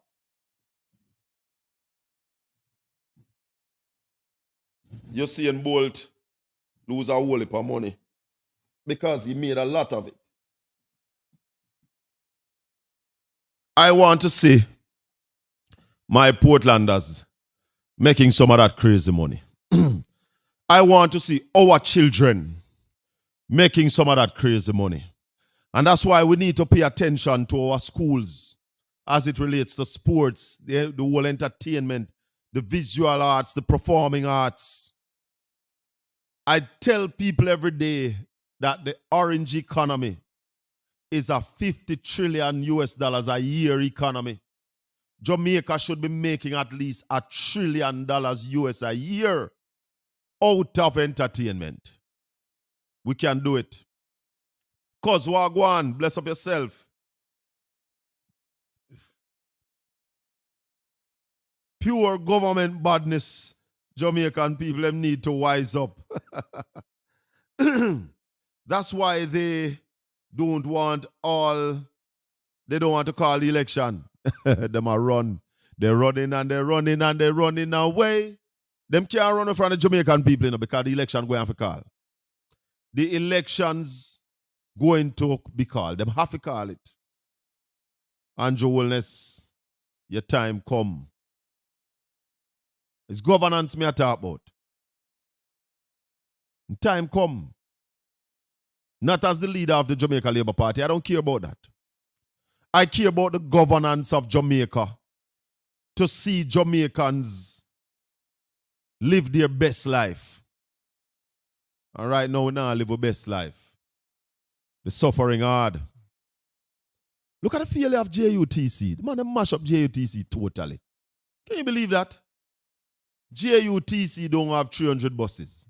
Speaker 2: You're seeing Bolt lose a whole heap of money because he made a lot of it. I want to see my Portlanders making some of that crazy money. I want to see our children making some of that crazy money. And that's why we need to pay attention to our schools as it relates to sports, the whole entertainment, the visual arts, the performing arts. I tell people every day that the orange economy is a 50 trillion US dollars a year economy. Jamaica should be making at least $1 trillion US a year out of entertainment. We can do it. Cause Wagwan, bless up yourself. Pure government badness. Jamaican people them need to wise up. That's why they don't want to call the election. Them are run. They're running and they're running and they're running away. Them can't run in front of Jamaican people, you know, because the election going to call. The elections going to be called. Them have to call it. Andrew Wellness, your time come. It's governance me I talk about. Time come. Not as the leader of the Jamaica Labour Party. I don't care about that. I care about the governance of Jamaica. To see Jamaicans live their best life. And right now, we now live our best life. The suffering hard. Look at the failure of JUTC. The man they mash up JUTC totally. Can you believe that? JUTC don't have 300 buses.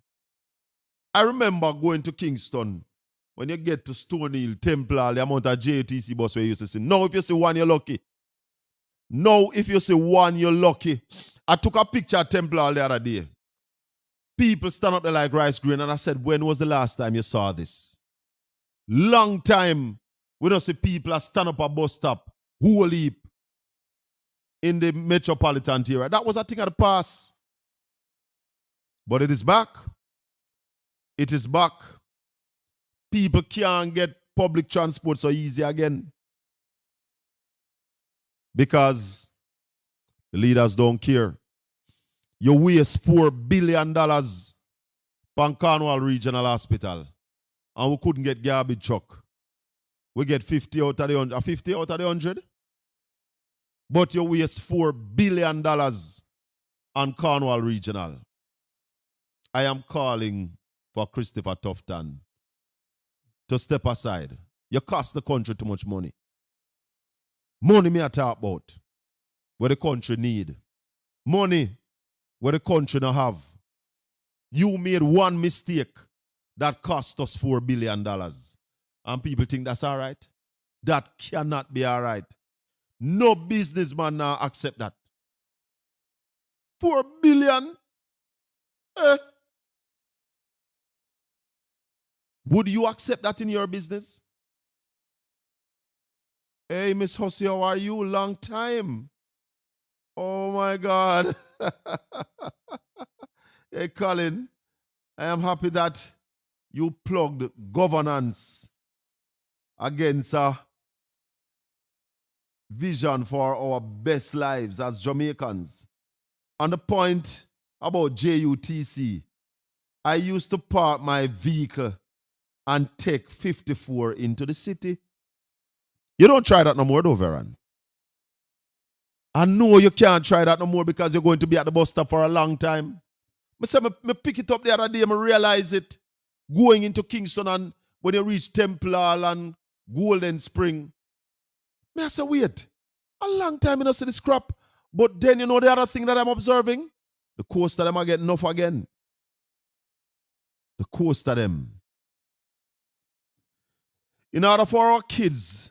Speaker 2: I remember going to Kingston. When you get to Stone Hill, Temple, the amount of JUTC bus where you used to see. Now if you see one, you're lucky. Now if you see one, you're lucky. I took a picture at Temple the other day. People stand up there like rice grain, and I said, when was the last time you saw this? Long time. We don't see people stand up a bus stop, whole heap, in the metropolitan area. That was a thing of the past. But it is back. It is back. People can't get public transport so easy again. Because The leaders don't care. You waste $4 billion on Cornwall Regional Hospital, and we couldn't get garbage truck. We get 50 out of the 100. 50 out of the 100? But you waste $4 billion on Cornwall Regional. I am calling for Christopher Tufton to step aside. You cost the country too much money. Money me I talk about. Where the country need. Money where the country don't have. You made one mistake that cost us $4 billion. And people think that's all right. That cannot be all right. No businessman now accept that. $4 billion? Would you accept that in your business? Hey, Miss Hussey, how are you? Long time. Oh, my God. Hey, Colin, I am happy that you plugged governance against a vision for our best lives as Jamaicans. On the point about JUTC, I used to park my vehicle and take 54 into the city. You don't try that no more, though, Veron. I know you can't try that no more because you're going to be at the bus stop for a long time. I pick it up the other day and I realize it. Going into Kingston and when you reach Temple Hall and Golden Spring. I say, wait, a long time I don't see the scrap. But then you know the other thing that I'm observing? The coast of them are getting enough again. The coast of them. In order for our kids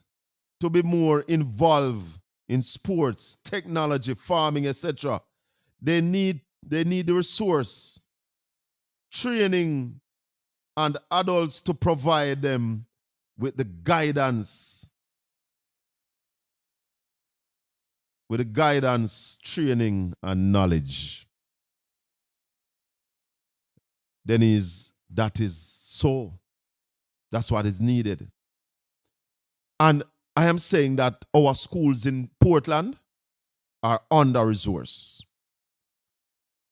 Speaker 2: to be more involved in sports, technology, farming, etc., they need the resource, training, and adults to provide them with the guidance. With the guidance, training, and knowledge. That is so. That's what is needed. And I am saying that our schools in Portland are under-resourced.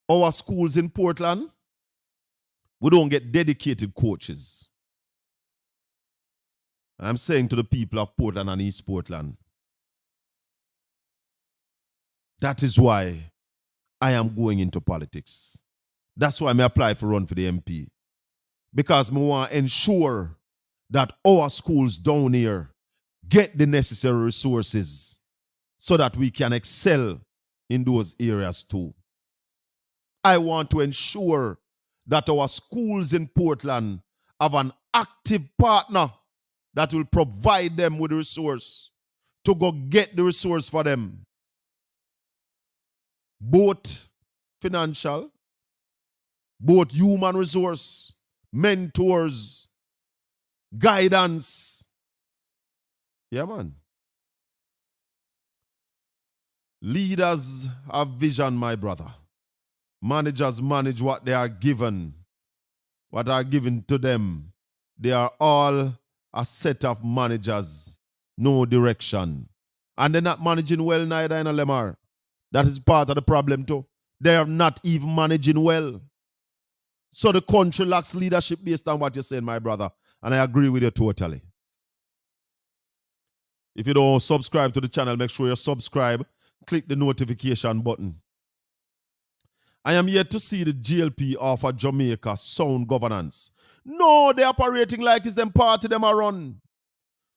Speaker 2: Our schools in Portland, we don't get dedicated coaches. I'm saying to the people of Portland and East Portland, that is why I am going into politics. That's why I apply for run for the MP. Because I want to ensure that our schools down here get the necessary resources so that we can excel in those areas too. I want to ensure that our schools in Portland have an active partner that will provide them with the resource to go get the resource for them. Both financial, both human resource, mentors, guidance. Yeah, man. Leaders have vision, my brother. Managers manage what they are given, what are given to them. They are all a set of managers, no direction. And they're not managing well neither in a Lemar. That is part of the problem too. They are not even managing well. So the country lacks leadership based on what you're saying, my brother. And I agree with you totally. If you don't subscribe to the channel, make sure you subscribe. Click the notification button. I am yet to see the GLP offer Jamaica sound governance. No, they're operating like it's them party them are run.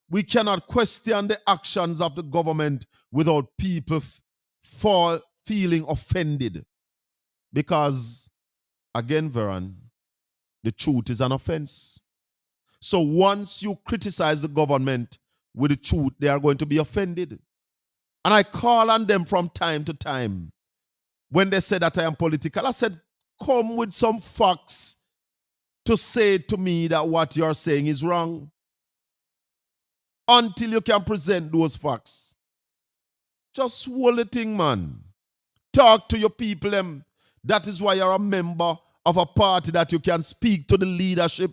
Speaker 2: We cannot question the actions of the government without people feeling offended. Because, again, Veron, the truth is an offense. So once you criticize the government with the truth, they are going to be offended. And I call on them from time to time. When they say that I am political, I said, come with some facts to say to me that what you're saying is wrong. Until you can present those facts. Just hold the thing, man. Talk to your people. That is why you're a member of a party that you can speak to the leadership.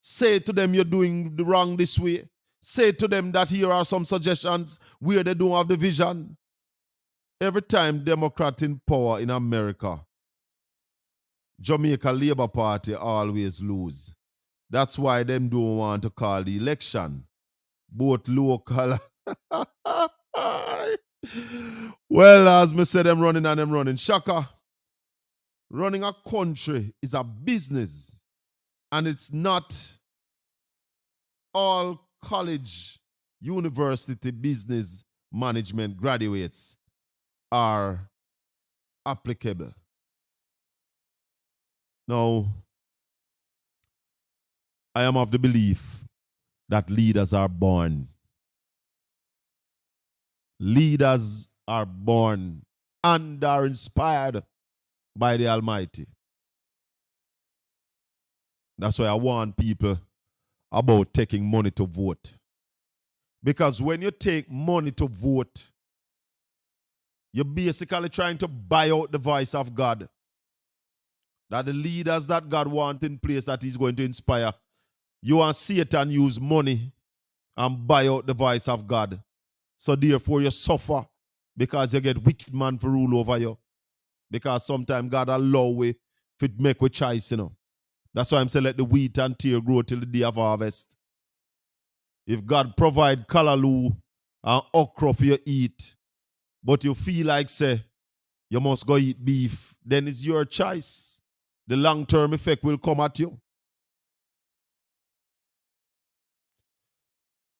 Speaker 2: Say to them you're doing the wrong this way. Say to them that here are some suggestions where they don't have the vision. Every time Democrat in power in America, Jamaica Labour Party always lose. That's why them don't want to call the election. Both local. Well, as me said, them running and them running. Shaka, running a country is a business. And it's not all college, university, business management graduates are applicable. Now, I am of the belief that leaders are born. Leaders are born and are inspired by the Almighty. That's why I warn people about taking money to vote. Because when you take money to vote, you're basically trying to buy out the voice of God. That the leaders that God wants in place that He's going to inspire. You and Satan use money and buy out the voice of God. So therefore you suffer because you get wicked man to rule over you. Because sometimes God allow we to make a choice, you know. That's why I'm saying let the wheat and tear grow till the day of harvest. If God provide callaloo and okra for you eat, but you feel like say you must go eat beef, then it's your choice. The long-term effect will come at you.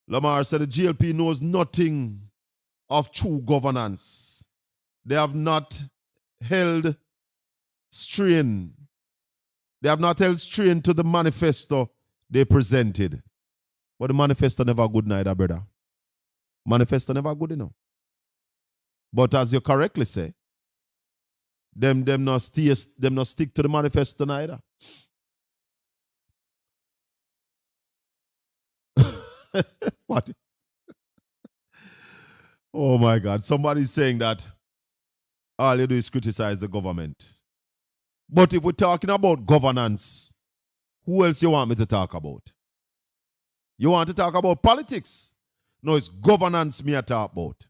Speaker 2: Lamar said the GLP knows nothing of true governance. They have not held strain. They have not held strain to the manifesto they presented. But the manifesto never good neither, brother. Manifesto never good enough. But as you correctly say, them not stick to the manifesto neither. What? Oh my God. Somebody's saying that all you do is criticize the government. But if we're talking about governance, who else you want me to talk about? You want to talk about politics? No, it's governance me I talk about.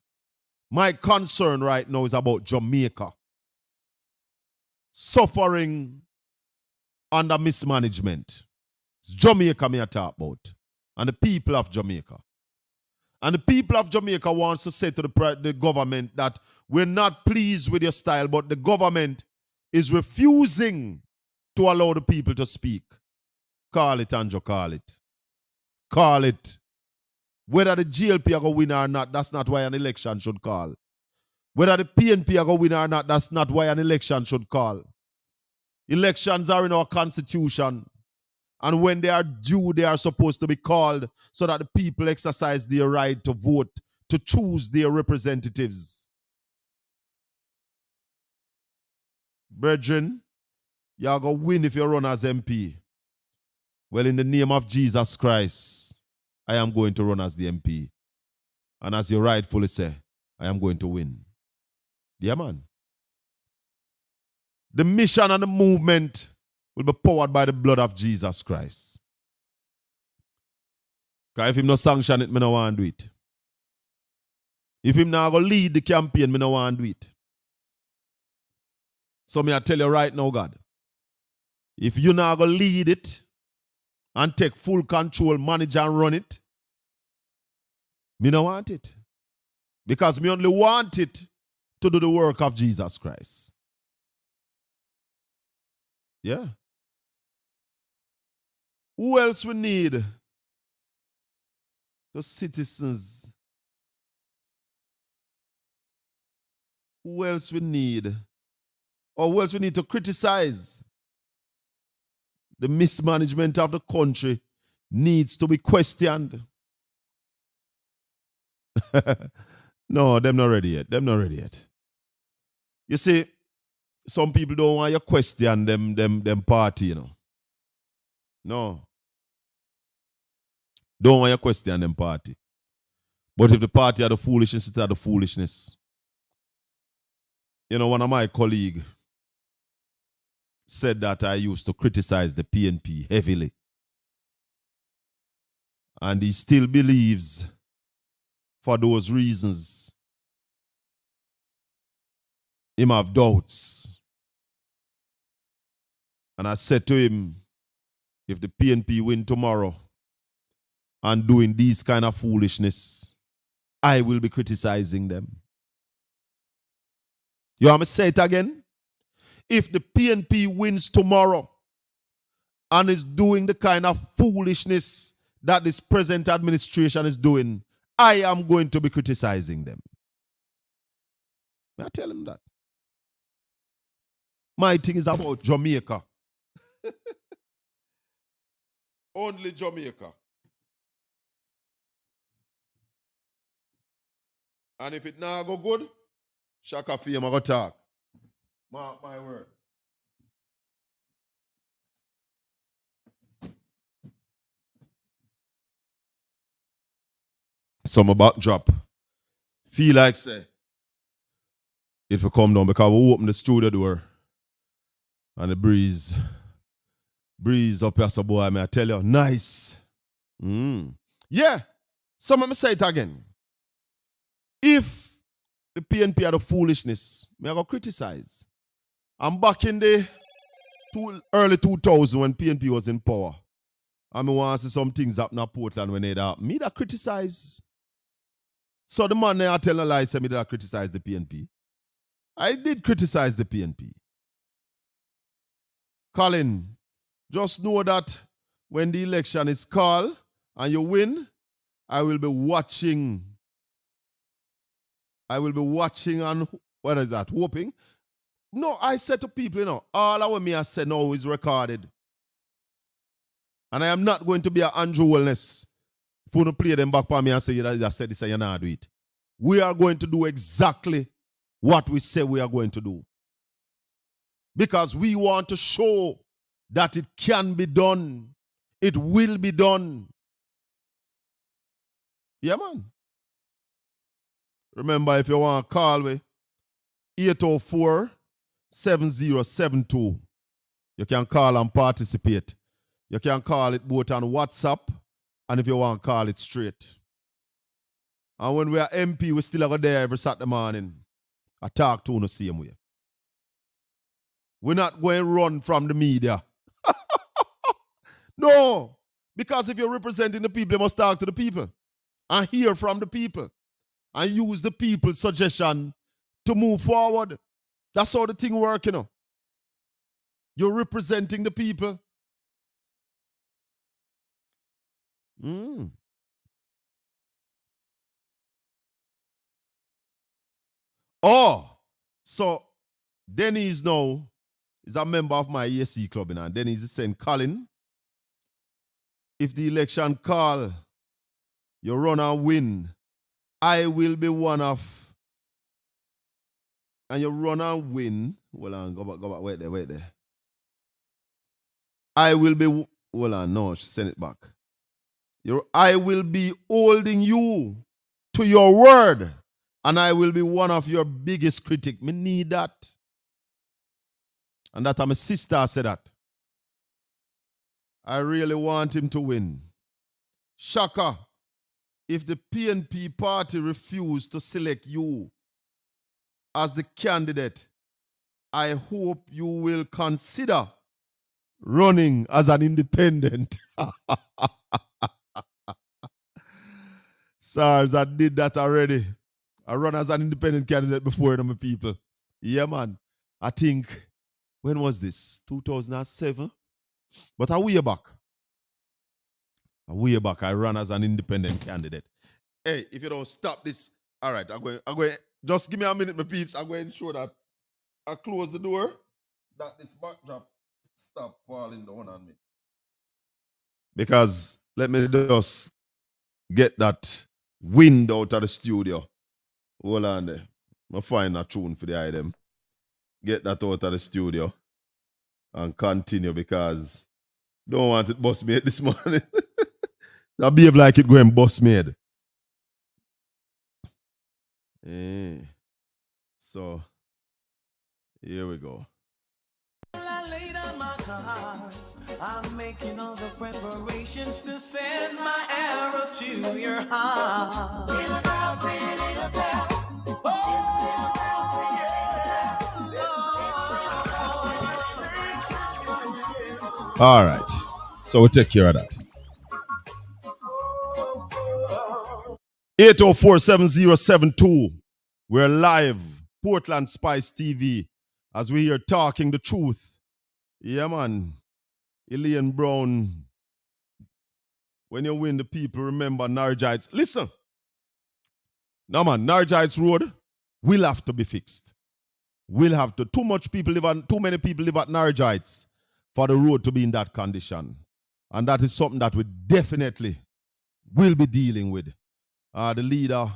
Speaker 2: My concern right now is about Jamaica suffering under mismanagement. It's Jamaica me I talk about. And the people of Jamaica. And the people of Jamaica wants to say to the government that we're not pleased with your style, but the government is refusing to allow the people to speak. Call it, Andrew, call it. Call it. Whether the GLP are going to win or not, that's not why an election should call. Whether the PNP are going to win or not, that's not why an election should call. Elections are in our constitution. And when they are due, they are supposed to be called so that the people exercise their right to vote, to choose their representatives. Brethren, you're going to win if you run as MP. Well, in the name of Jesus Christ, I am going to run as the MP. And as you rightfully say, I am going to win. Yeah, man. The mission and the movement will be powered by the blood of Jesus Christ. Because if him not sanction it, me no want to do it. If him not go lead the campaign, me no want to do it. So me I tell you right now, God, if you not go lead it and take full control, manage and run it, me no want it. Because me only want it to do the work of Jesus Christ. Yeah. Who else we need? The citizens. Who else we need? Or who else we need to criticize? The mismanagement of the country needs to be questioned. No, them not ready yet. Them not ready yet. You see, some people don't want you question them party, you know. No. Don't want you question them party. But if the party are the foolishness, it are the foolishness. You know, one of my colleagues said that I used to criticize the PNP heavily. And he still believes for those reasons him have doubts. And I said to him, if the PNP win tomorrow and doing these kind of foolishness, I will be criticizing them. You want me to say it again? If the PNP wins tomorrow and is doing the kind of foolishness that this present administration is doing, I am going to be criticizing them. I tell him that. My thing is about Jamaica. Only Jamaica. And if it now go good, Shaka Fee, I'm going to talk. Mark my word. So my backdrop. Feel like say, if you come down, because we open the studio door and the breeze up here, so boy, I tell you, nice. Yeah. So let me say it again. If the PNP are the foolishness, I go criticize. I'm back in the early 2000s when PNP was in power. I want to see some things happen in Portland when they happen. Me that criticize. So the man there tell a lie, say me that I criticize the PNP. I did criticize the PNP. Colin, just know that when the election is called and you win, I will be watching. I will be watching and, what is that, hoping? No, I said to people, all of what me I said now is recorded. And I am not going to be an Andrew Wellness. If you don't play them back for me and say you said this and you not do it. We are going to do exactly what we say we are going to do. Because we want to show that it can be done. It will be done. Yeah, man. Remember, if you want to call me, 804-7072. You can call and participate. You can call it both on WhatsApp and if you want to call it straight. And when we are MP, we still go there every Saturday morning. I talk to you the same way. We're not going to run from the media. No. Because if you're representing the people, you must talk to the people and hear from the people and use the people's suggestion to move forward. That's how the thing works, You're representing the people. Oh, so Denny's now is a member of my ESC club, and Denny's is saying, Colin, if the election call, you run and win, I will be one of, and you run and win. Hold on, go back, wait there. I will be, hold on, no, she sent it back. I will be holding you to your word, and I will be one of your biggest critics. Me need that. And that my sister said that. I really want him to win. Shaka, if the PNP party refuse to select you as the candidate, I hope you will consider running as an independent. SARS, I did that already. I run as an independent candidate before them people. Yeah, man. I think, when was this? 2007? But a way back. I ran as an independent candidate. Hey, if you don't stop this, all right, I'm going. Just give me a minute, my peeps. I'm going to ensure that I close the door, that this backdrop stop falling down on me. Because let me just get that wind out of the studio. Hold on there. I'll find a tune for the item. Get that out of the studio and continue because don't want it bust me this morning. That behave like it going bust made. So, here we go. I'm making all the preparations to send my arrow to your heart. Little girl, pretty little girl. Oh, yeah. All right. So we'll take care of that. 804-7072. We're live. Portland Spice TV. As we hear talking the truth. Yeah, man. Elaine Brown. When you win, the people remember Nargites. Listen. No, man. Nargites Road will have to be fixed. Will have to. Too many people live at Nargites for the road to be in that condition. And that is something that we definitely will be dealing with. The leader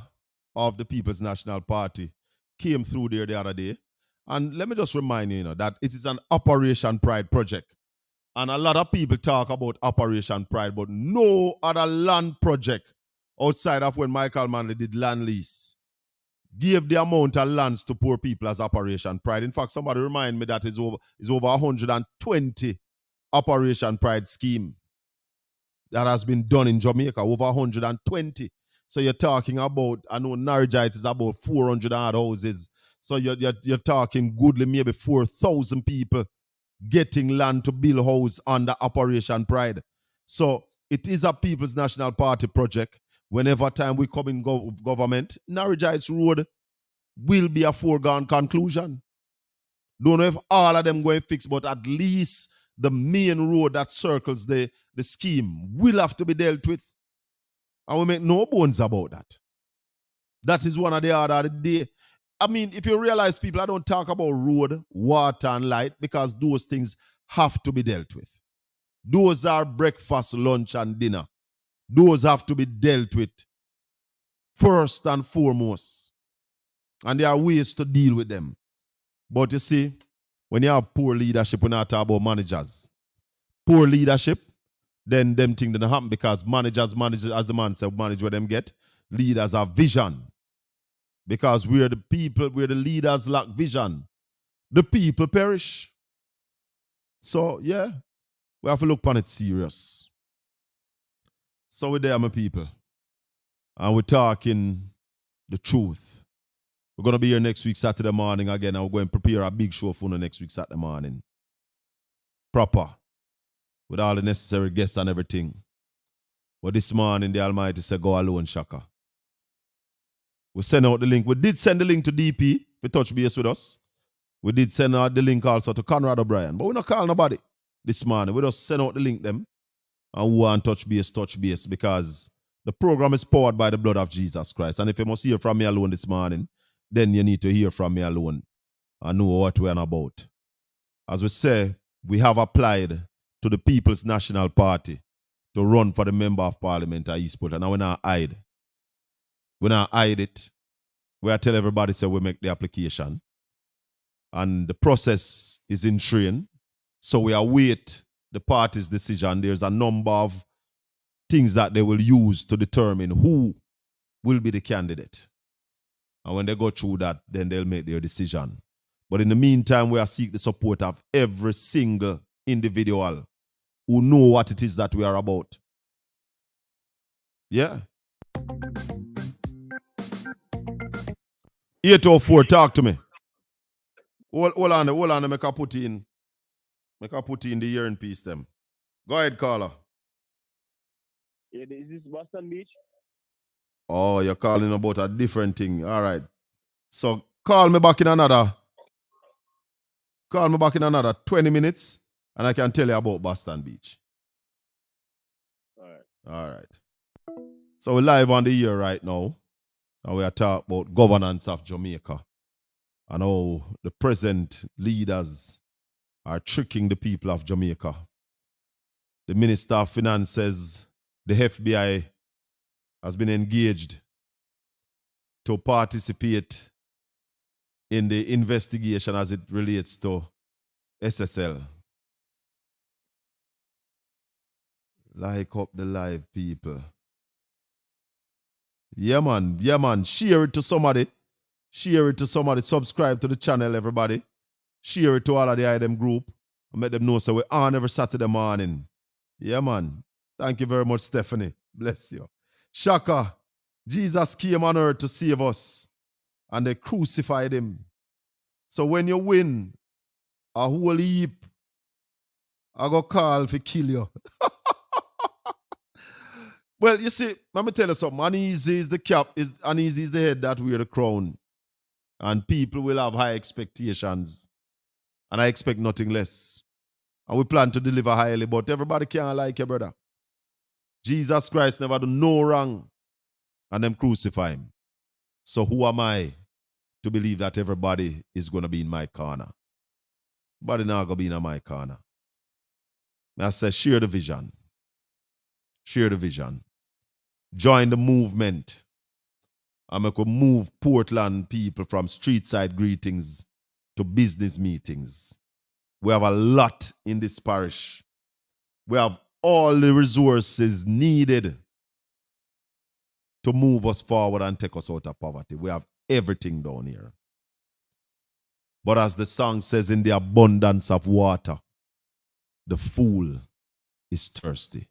Speaker 2: of the People's National Party came through there the other day. And let me just remind you, that it is an Operation Pride project. And a lot of people talk about Operation Pride, but no other land project outside of when Michael Manley did land lease gave the amount of lands to poor people as Operation Pride. In fact, somebody remind me that is over 120 Operation Pride scheme that has been done in Jamaica, over 120. So you're talking about, I know Nargites is about 400 odd houses. So you're talking goodly maybe 4,000 people getting land to build house under Operation Pride. So it is a People's National Party project. Whenever time we come in government, Nargites Road will be a foregone conclusion. Don't know if all of them going fix, but at least the main road that circles the scheme will have to be dealt with. And we make no bones about that. That is one of the order of the day. I mean, if you realize, people, I don't talk about road, water, and light because those things have to be dealt with. Those are breakfast, lunch, and dinner. Those have to be dealt with first and foremost. And there are ways to deal with them. But you see, when you have poor leadership, we're not talking about managers. Poor leadership, then them things don't happen because managers, as the man said, manage what them get. Leaders have vision. Because we're the people, we're the leaders lack vision. The people perish. So, yeah, we have to look upon it serious. So we're there, my people. And we're talking the truth. We're going to be here next week, Saturday morning again, and we're going to prepare a big show for next week, Saturday morning. Proper. With all the necessary guests and everything. But this morning, the Almighty said, go alone, Shaka. We send out the link. We did send the link to DP to touch base with us. We did send out the link also to Conrad O'Brien. But we not call nobody this morning. We just send out the link them. And who want touch base because the program is powered by the blood of Jesus Christ. And if you must hear from me alone this morning, then you need to hear from me alone and know what we're about. As we say, we have applied to the People's National Party to run for the Member of Parliament at Eastport. And we're not hide. We not hide it. We tell everybody say we make the application. And the process is in train. So we await the party's decision. There's a number of things that they will use to determine who will be the candidate. And when they go through that, then they'll make their decision. But in the meantime, we are seeking the support of every single individual who know what it is that we are about. Yeah. 804, talk to me. Hold on, make I put in the hearing piece them. Go ahead, caller.
Speaker 7: Yeah, is this Boston Beach?
Speaker 2: Oh, you're calling about a different thing. All right. So call me back in another 20 minutes and I can tell you about Boston Beach. All right. So we're live on the air right now. And we are talking about governance of Jamaica. And how the present leaders are tricking the people of Jamaica. The Minister of Finance says the FBI has been engaged to participate in the investigation as it relates to SSL. Like up the live, people. Yeah, man. Share it to somebody. Subscribe to the channel, everybody. Share it to all of the item group. And let them know so we're on every Saturday morning. Yeah, man. Thank you very much, Stephanie. Bless you. Shaka, Jesus came on earth to save us. And they crucified him. So when you win a whole heap I go call for kill you. Well, you see, let me tell you something. Uneasy is the cap, uneasy is the head that wear the crown. And people will have high expectations. And I expect nothing less. And we plan to deliver highly, but everybody can't like you, brother. Jesus Christ never do no wrong. And them crucify him. So who am I to believe that everybody is going to be in my corner? Everybody not going to be in my corner. I say, share the vision. Share the vision. Join the movement. And we could move Portland people from street side greetings to business meetings. We have a lot in this parish. We have all the resources needed to move us forward and take us out of poverty. We have everything down here. But as the song says, in the abundance of water, the fool is thirsty.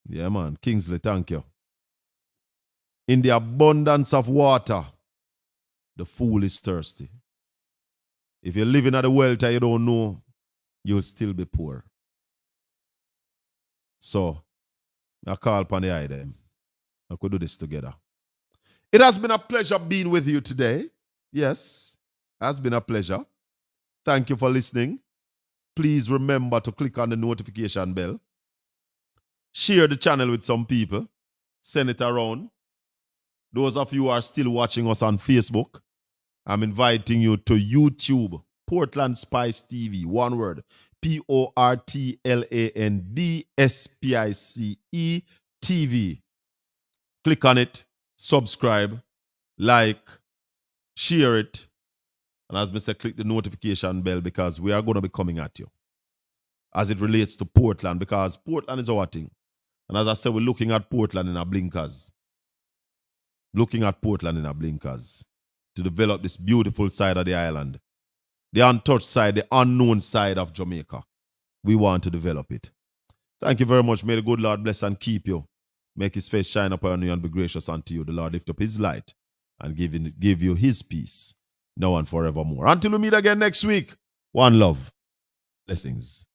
Speaker 2: Yeah, man. Kingsley, thank you. In the abundance of water, the fool is thirsty. If you're living at the wealth and you don't know, you'll still be poor. So, I call upon the eye them. I could do this together. It has been a pleasure being with you today. Yes, it has been a pleasure. Thank you for listening. Please remember to click on the notification bell. Share the channel with some people. Send it around. Those of you who are still watching us on Facebook, I'm inviting you to YouTube, Portland Spice TV, one word, PortlandSpice TV. Click on it, subscribe, like, share it, and as I said, click the notification bell because we are going to be coming at you as it relates to Portland, because Portland is our thing. And as I said, we're looking at Portland in our blinkers. Looking at Portland in our blinkers to develop this beautiful side of the island. The untouched side, the unknown side of Jamaica. We want to develop it. Thank you very much. May the good Lord bless and keep you. Make his face shine upon you and be gracious unto you. The Lord lift up his light and give you his peace now and forevermore. Until we meet again next week, one love. Blessings.